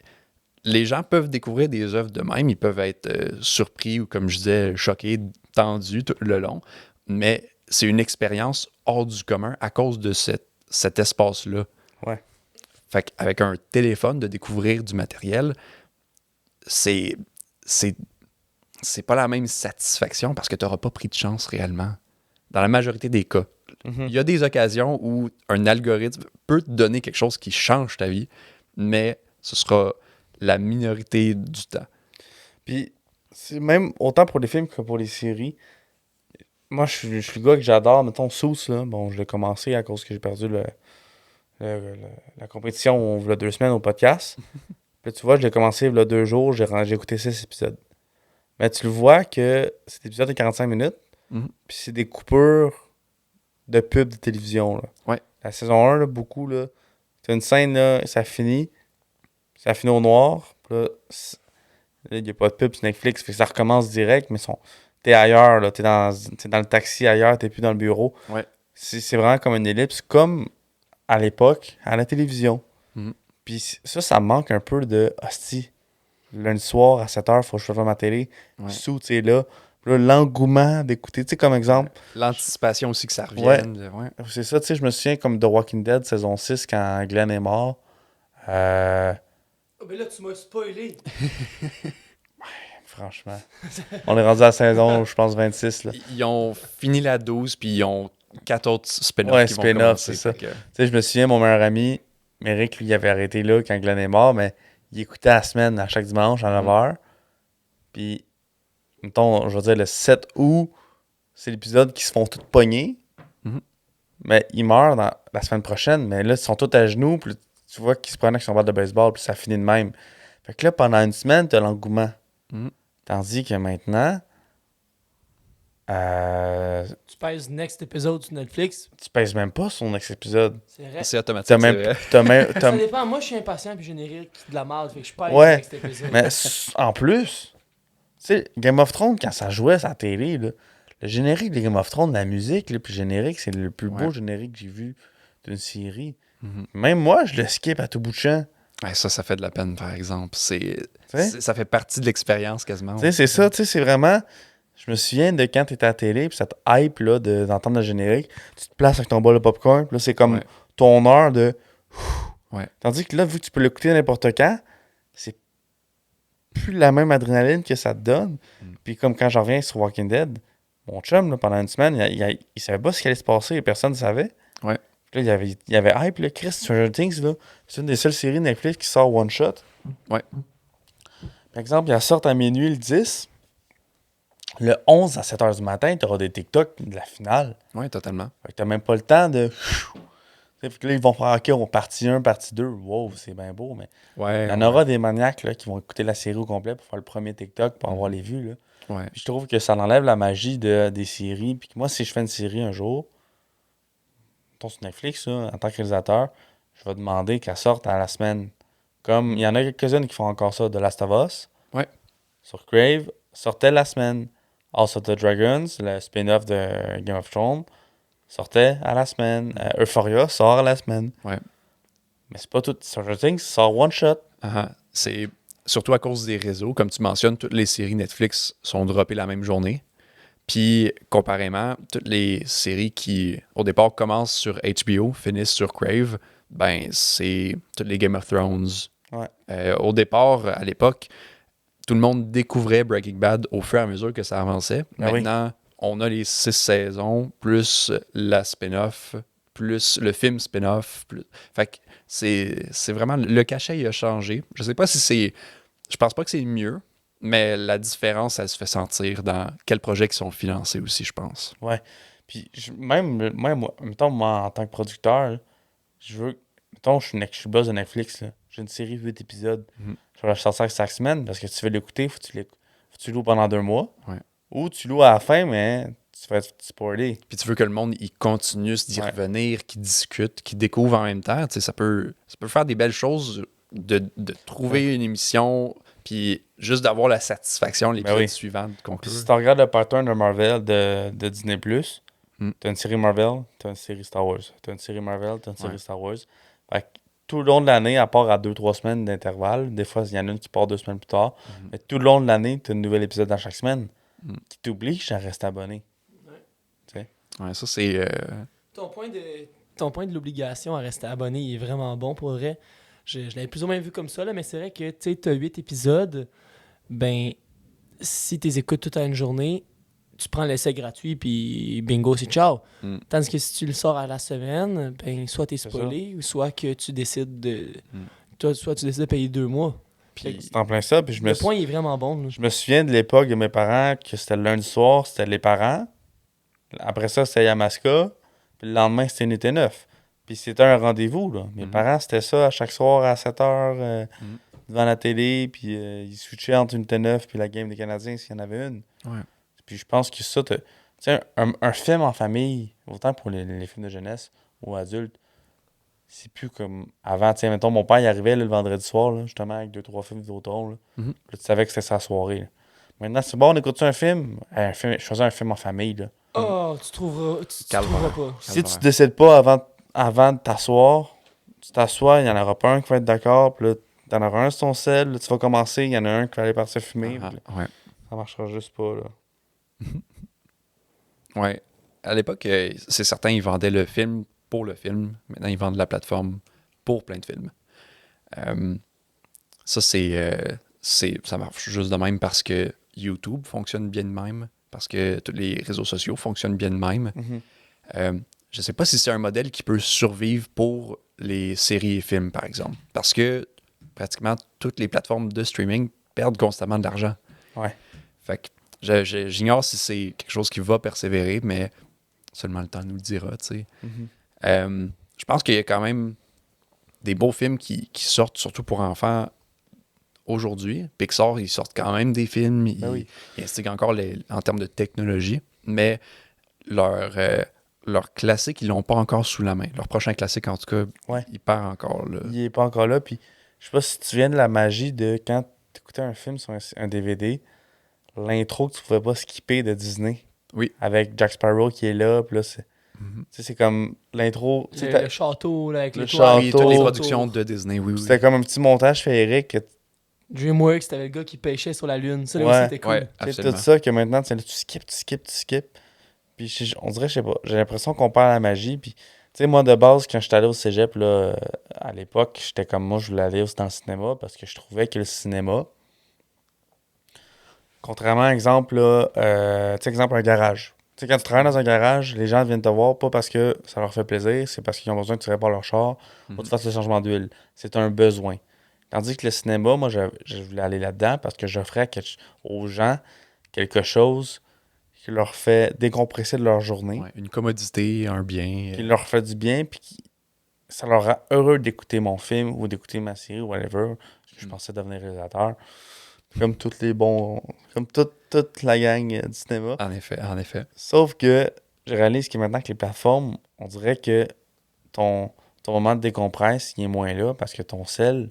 les gens peuvent découvrir des œuvres de même, ils peuvent être surpris ou, comme je disais, choqués, tendus tout le long, mais c'est une expérience hors du commun à cause de cet espace-là. Ouais. Fait qu'avec un téléphone, de découvrir du matériel, c'est pas la même satisfaction parce que tu n'auras pas pris de chance réellement. Dans la majorité des cas. Mhm. Il y a des occasions où un algorithme peut te donner quelque chose qui change ta vie, mais ce sera la minorité du temps. Puis, c'est même autant pour les films que pour les séries. moi, je suis le gars que j'adore. Mettons, Suits, là. Bon, je l'ai commencé à cause que j'ai perdu la compétition il y a 2 semaines au podcast. Puis tu vois, je l'ai commencé il y a 2 jours. J'ai écouté 6 épisodes. Mais tu le vois que cet épisode est 45 minutes. Mhm. Puis c'est des coupures de pub de télévision, là. Ouais. La saison 1, là, beaucoup, là. T'as une scène, là, ça finit. Ça finit au noir. Puis là, il n'y a pas de pub sur Netflix. Fait que ça recommence direct, mais t'es ailleurs, là. T'es dans le taxi ailleurs, t'es plus dans le bureau. Ouais. C'est vraiment comme une ellipse, comme à l'époque, à la télévision. Mhm. Puis ça me manque un peu de hostie. Lundi soir, à 7h, faut que je fasse ma télé. Ouais. Sous, tu sais, là. Puis là, l'engouement d'écouter. Tu sais, comme exemple, L'anticipation aussi que ça revienne. Ouais. c'est ça, tu sais, je me souviens comme The Walking Dead, saison 6, quand Glenn est mort. Oh, mais là, tu m'as spoilé. Franchement. On est rendu à la saison, je pense, 26, là. Ils ont fini la 12, puis ils ont 4 autres spin-offs Ouais, qui vont spin-off, commencer. c'est ça. fait que- Tu sais, je me souviens, mon meilleur ami, Merrick, lui, il avait arrêté là quand Glenn est mort, mais il écoutait la semaine à chaque dimanche à 9h. Puis, mettons, je veux dire, le 7 août, c'est l'épisode qui se font tous pogner. Mhm. Mais ils meurent dans la semaine prochaine, mais là, ils sont tous à genoux, puis tu vois qu'ils se prennent avec son balle de baseball, puis ça finit de même. Fait que là, pendant une semaine, t'as l'engouement. Mhm. Tandis que maintenant, Tu pèses next épisode sur Netflix. tu pèses même pas sur next épisode. C'est vrai. C'est automatique. T'as c'est même, vrai. t'as même, Ça dépend. Moi, je suis impatient puis générique de la merde. Fait que je pèse Ouais, next épisode. mais en plus, tu sais, Game of Thrones, quand ça jouait à la télé, là, le générique de Game of Thrones, la musique, là, puis le générique, c'est le plus beau Ouais. générique que j'ai vu d'une série. Mhm. Même moi, je le skip à tout bout de champ. Ouais, ça fait de la peine, par exemple. sais? Ça fait partie de l'expérience quasiment. Tu sais, c'est ça, tu sais, c'est vraiment. Je me souviens de quand t'étais à la télé, puis cette hype là, d'entendre le générique, tu te places avec ton bol de popcorn, puis là, c'est comme Ouais. ton heure de. Ouais. Tandis que là, vu que tu peux l'écouter n'importe quand, c'est plus la même adrénaline que ça te donne. Puis comme quand je reviens sur Walking Dead, mon chum, là, pendant une semaine, il savait pas ce qui allait se passer, et personne ne savait. Ouais. Puis là, il y avait hype, là, Chris, Stranger Things, là, c'est une des seules séries Netflix qui sort one shot. Ouais. Par exemple, elle sort à minuit le 10. Le 11 à 7h du matin, tu auras des TikTok de la finale. Ouais, totalement. Fait que t'as même pas le temps de. Fait que là, ils vont faire OK, on partie 1, partie 2. Wow, c'est bien beau, mais Ouais. il y en aura des maniaques là, qui vont écouter la série au complet pour faire le premier TikTok pour avoir les vues. Là. Ouais. Puis je trouve que ça enlève la magie des séries. Puis que moi, si je fais une série un jour, mettons sur Netflix, là, en tant que réalisateur, je vais demander qu'elle sorte à la semaine. Comme il y en a quelques-unes qui font encore ça, The Last of Us. Ouais. Sur Crave, sortait la semaine. House of the Dragons, le spin-off de Game of Thrones, sortait à la semaine. Euphoria sort à la semaine. Ouais. Mais c'est pas tout. Stranger Things sort one shot. C'est surtout à cause des réseaux. Comme tu mentionnes, toutes les séries Netflix sont droppées la même journée. Puis, comparément, toutes les séries qui, au départ, commencent sur HBO, finissent sur Crave, ben, c'est toutes les Game of Thrones. Ouais. Au départ, à l'époque, tout le monde découvrait Breaking Bad au fur et à mesure que ça avançait. Ah oui. Maintenant, on a les 6 saisons, plus la spin-off, plus le film spin-off. Fait que c'est vraiment... Le cachet, il a changé. Je sais pas si c'est... Je pense pas que c'est mieux, mais la différence, elle se fait sentir dans quels projets qui sont financés aussi, je pense. Ouais. Puis même moi, mettons, moi, en tant que producteur, là, je veux. Mettons, je suis boss de Netflix. Là. J'ai une série 8 épisodes. Mhm. Je vais la sortir chaque semaine parce que tu veux l'écouter, faut que tu loues pendant 2 mois. Ouais. Ou tu loues à la fin, mais tu vas être spoilé. Puis tu veux que le monde il continue d'y Ouais. revenir, qu'il discute, qu'il découvre en même temps. Tu sais, ça peut faire des belles choses de trouver une émission, puis juste d'avoir la satisfaction l'épisode oui. suivant de Puis conclure. si tu regardes le pattern de Marvel de Disney+, Mm. t'as une série Marvel, t'as une série Star Wars. T'as une série Marvel, t'as une série Ouais. Star Wars. Fait que tout le long de l'année, à part à 2-3 semaines d'intervalle, des fois, il y en a une qui part 2 semaines plus tard, mais tout le long de l'année, t'as un nouvel épisode dans chaque semaine Mm. qui t'oblige à rester abonné. Ouais, ça, c'est... Ton point de l'obligation à rester abonné il est vraiment bon pour vrai. Je l'avais plus ou moins vu comme ça, là, mais c'est vrai que tu as 8 épisodes. Ben, si tu les écoutes toute à une journée, tu prends l'essai gratuit, puis bingo, c'est ciao. Mm. Tandis que si tu le sors à la semaine, ben, soit tu es C'est spoilé, ou soit que tu décides de. Mm. Soit tu décides de payer 2 mois. Puis, C'est en plein ça. Puis Le point il est vraiment bon. Là. je me souviens de l'époque de mes parents que c'était le lundi soir, c'était les parents. Après ça, c'était Yamaska. Puis le lendemain, c'était Unité 9. Puis c'était un rendez-vous, là. Mes parents, c'était ça, à chaque soir à 7h, devant la télé. Puis ils switchaient entre Unité 9 puis la game des Canadiens s'il y en avait une. Ouais. Puis je pense que ça, tu sais, un film en famille, autant pour les films de jeunesse ou adultes, c'est plus comme avant. Tu sais, mettons, mon père, il arrivait là, le vendredi soir, là, justement, avec 2-3 films Vidéotron. Là. Mhm. Là, tu savais que c'était sa soirée. Là. Maintenant, c'est bon, on écoute un film? Je faisais un film en famille. Là. Oh, tu trouveras Calvaire. pas. Si tu décides pas avant de t'asseoir, tu t'assois, il n'y en aura pas un qui va être d'accord, puis là, t'en auras un sur ton sel, là, tu vas commencer, il y en a un qui va aller partir fumer, puis là, Ouais. ça marchera juste pas, là. Ouais. À l'époque, c'est certain, ils vendaient le film pour le film. Maintenant, ils vendent la plateforme pour plein de films. Ça, ça marche juste de même parce que YouTube fonctionne bien de même, parce que tous les réseaux sociaux fonctionnent bien de même. Je sais pas si c'est un modèle qui peut survivre pour les séries et films, par exemple. Parce que pratiquement toutes les plateformes de streaming perdent constamment de l'argent. Ouais. Fait que j'ignore si c'est quelque chose qui va persévérer, mais seulement le temps nous le dira, tu sais. Je pense qu'il y a quand même des beaux films qui sortent, surtout pour enfants, aujourd'hui. Pixar, ils sortent quand même des films. Ils investiguent encore en termes de technologie, mais leur classique, ils l'ont pas encore sous la main. Leur prochain classique, en tout cas, il perd encore là. Il est pas encore là, puis je sais pas si tu viens de la magie de quand t'écoutais un film sur un DVD, l'intro que tu pouvais pas skipper de Disney. Oui. Avec Jack Sparrow qui est là, puis là, c'est... Tu sais, c'est comme l'intro... Le château, là, avec le le château. Oui, toutes les productions de Disney, oui. C'était comme un petit montage féerique. Que DreamWorks, t'avais le gars qui pêchait sur la lune. Ça, là Ouais. aussi, c'était cool. Ouais, c'est absolument. tout ça que maintenant, tu skippes. Puis on dirait, je sais pas, j'ai l'impression qu'on perd la magie. Puis, tu sais, moi, de base, quand j'étais allé au cégep, là, à l'époque, j'étais comme moi, je voulais aller dans le cinéma parce que je trouvais que le cinéma, contrairement, exemple, là, tu sais, exemple, un garage. Tu sais, quand tu travailles dans un garage, les gens viennent te voir pas parce que ça leur fait plaisir, c'est parce qu'ils ont besoin que tu répares leur char ou que tu fasses le changement d'huile. C'est un besoin. Tandis que le cinéma, moi, je voulais aller là-dedans parce que j'offrais aux gens quelque chose qui leur fait décompresser de leur journée, Ouais, une commodité, un bien. qui leur fait du bien, puis ça leur rend heureux d'écouter mon film ou d'écouter ma série ou whatever. Parce que je pensais devenir réalisateur. Comme tous les bons. Comme toute la gang du cinéma. En effet. Sauf que je réalise que maintenant que les plateformes, on dirait que ton moment de décompresse, il est moins là parce que ton sel.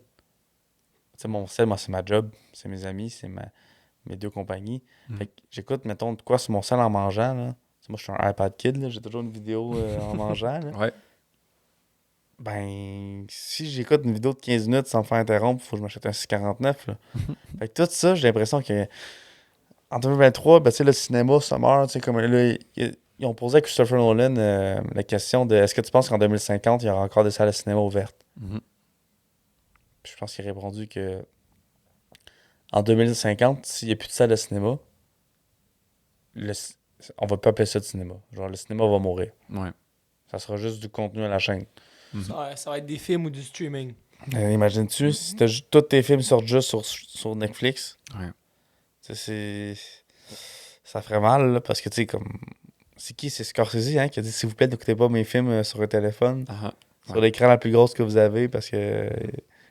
Tu sais, mon sel, moi, c'est ma job, c'est mes amis, c'est mes deux compagnies. Fait que j'écoute, mettons, de quoi sur mon sel en mangeant, là. Tu sais, moi, je suis un iPad kid, là, j'ai toujours une vidéo en mangeant, là. Ouais. Ben, si j'écoute une vidéo de 15 minutes sans me faire interrompre, il faut que je m'achète un 649, là. Fait que tout ça, j'ai l'impression que en 2023, ben, tu sais, le cinéma, ça meurt, tu sais, comme là, ils ont posé à Christopher Nolan la question de est-ce que tu penses qu'en 2050, il y aura encore des salles de cinéma ouvertes? Mhm. Puis je pense qu'il a répondu que en 2050, s'il n'y a plus de salle de cinéma, on va pas appeler ça de cinéma. Genre, le cinéma va mourir. Ouais. Ça sera juste du contenu à la chaîne. Ça va être des films ou du streaming. Imagines-tu, si tous tes films sortent juste sur Netflix, Ouais. tu sais, ça ferait mal, là, parce que, tu sais, comme... C'est qui? C'est Scorsese, hein, qui a dit, s'il vous plaît, n'écoutez pas mes films sur un téléphone, Ah, sur l'écran la plus grosse que vous avez, parce que...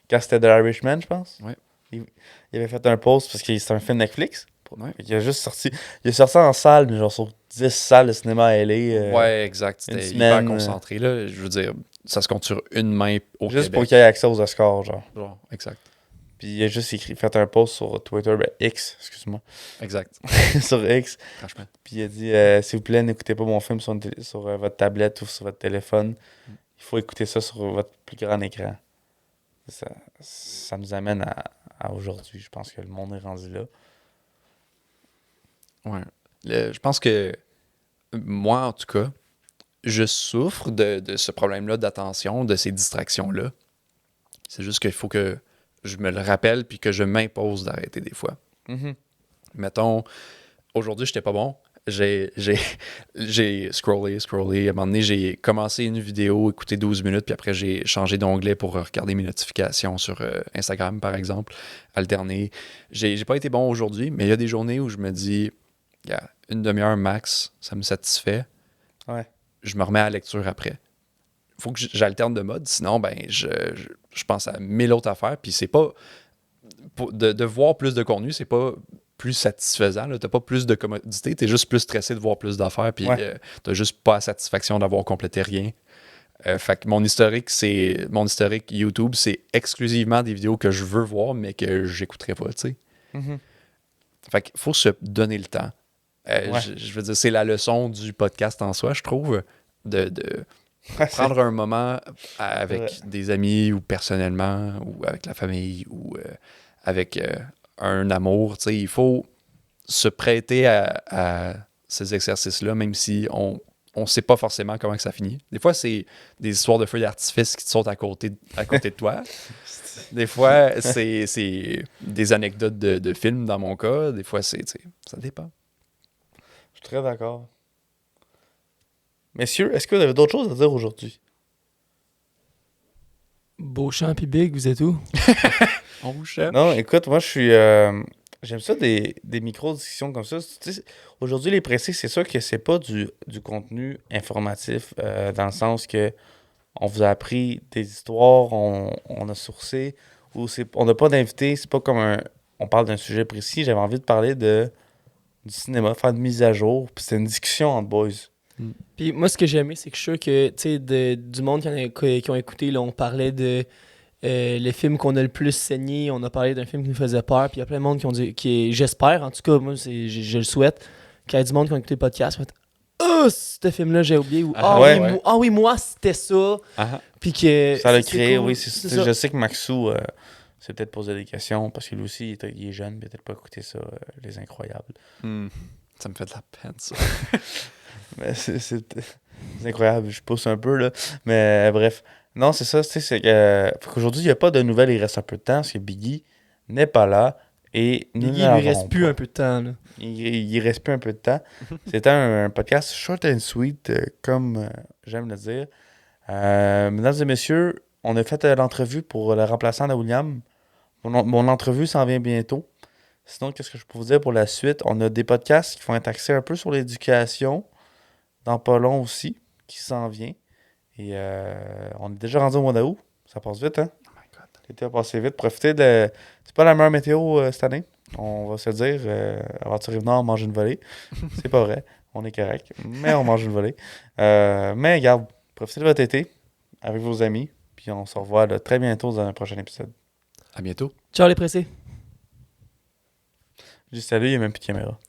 Quand c'était The Irishman, je pense. Ouais. Il avait fait un post, parce que c'est un film Netflix. Ouais. Il a juste sorti... Il est sorti en salle, mais genre sur 10 salles de cinéma à LA. Ouais, exact. une C'était semaine, hyper concentré, là. Je veux dire, ça se compte sur une main au juste pour Québec. qu'il ait accès aux Oscars, genre. Genre, exact. Puis il a juste fait un post sur Twitter, ben X, excuse-moi, Exact. sur X. Franchement. Puis il a dit s'il vous plaît, n'écoutez pas mon film sur votre tablette ou sur votre téléphone. Il faut écouter ça sur votre plus grand écran. Ça nous amène à aujourd'hui. Je pense que le monde est rendu là. Ouais. Je pense que moi, en tout cas, je souffre de ce problème-là d'attention, de ces distractions-là. C'est juste qu'il faut que je me le rappelle puis que je m'impose d'arrêter des fois. Mettons, aujourd'hui, j'étais pas bon. J'ai scrollé. À un moment donné, j'ai commencé une vidéo, écouté 12 minutes, puis après, j'ai changé d'onglet pour regarder mes notifications sur Instagram, par exemple, alterner. J'ai pas été bon aujourd'hui, mais il y a des journées où je me dis, yeah, une demi-heure max, ça me satisfait. Ouais. je me remets à la lecture après. Faut que j'alterne de mode, sinon, ben, je pense à 1000 autres affaires, puis c'est pas... de voir plus de contenu, c'est pas plus satisfaisant, là. T'as pas plus de commodité, t'es juste plus stressé de voir plus d'affaires, puis t'as juste pas la satisfaction d'avoir complété rien. Fait que mon historique YouTube, c'est exclusivement des vidéos que je veux voir, mais que j'écouterai pas, tu sais. Mhm. Fait qu'il faut se donner le temps. Je veux dire, c'est la leçon du podcast en soi, je trouve, de prendre un moment avec des amis ou personnellement, ou avec la famille, ou avec un amour, tu sais. Il faut se prêter à ces exercices-là, même si on ne sait pas forcément comment que ça finit. Des fois, c'est des histoires de feux d'artifice qui te sautent à côté de toi. Des fois, c'est des anecdotes de films dans mon cas. Des fois, ça dépend. Je suis très d'accord. Messieurs, est-ce que vous avez d'autres choses à dire aujourd'hui? Beauchamp pis Big, vous êtes où? On cherche. Non, écoute, moi, je suis... j'aime ça, des micro-discussions comme ça. Tu sais, aujourd'hui, les pressés, c'est sûr que c'est pas du contenu informatif, dans le sens que on vous a appris des histoires, on a sourcé, ou on n'a pas d'invité, c'est pas comme on parle d'un sujet précis. J'avais envie de parler du cinéma, faire une mise à jour, puis c'était une discussion entre boys. Puis moi, ce que j'ai aimé, c'est que je suis sûr que, tu sais, du monde qui ont écouté, là, on parlait de les films qu'on a le plus saigné, on a parlé d'un film qui nous faisait peur, puis il y a plein de monde qui ont dit, j'espère, en tout cas, moi, je le souhaite, qu'il y ait du monde qui a écouté le podcast, qui va être, oh, ce film-là, j'ai oublié, ou oui, moi, c'était ça, puis que... Ça l'a créé, cool. oui, C'est ça. ça. Je sais que Maxou s'est peut-être posé des questions, parce que lui aussi, il est jeune, il a peut-être pas écouté ça, Les Incroyables. Ça me fait de la peine, ça. Mais c'est incroyable, je pousse un peu, là. Mais bref. Non, c'est ça, tu sais, c'est que... qu'aujourd'hui, il n'y a pas de nouvelles, il reste un peu de temps, parce que Biggie n'est pas là, et nous Biggie, il lui reste plus un peu de temps, là. Il reste plus un peu de temps. C'était un podcast short and sweet, comme j'aime le dire. Mesdames et messieurs, on a fait l'entrevue pour le remplaçant de William. Mon entrevue s'en vient bientôt. Sinon, qu'est-ce que je peux vous dire pour la suite? On a des podcasts qui vont être axés un peu sur l'éducation, dans pas long aussi, qui s'en vient. Et on est déjà rendu au mois d'août. Ça passe vite, hein? Oh my God. L'été a passé vite. Profitez de... C'est pas la meilleure météo cette année. On va se dire, Aventure Rive-Nord, on mange une volée. C'est pas vrai. On est correct. Mais on mange une volée. Mais regarde, profitez de votre été avec vos amis. Puis on se revoit là, très bientôt dans un prochain épisode. À bientôt. Ciao les pressés. Juste salut, il n'y a même plus de caméra.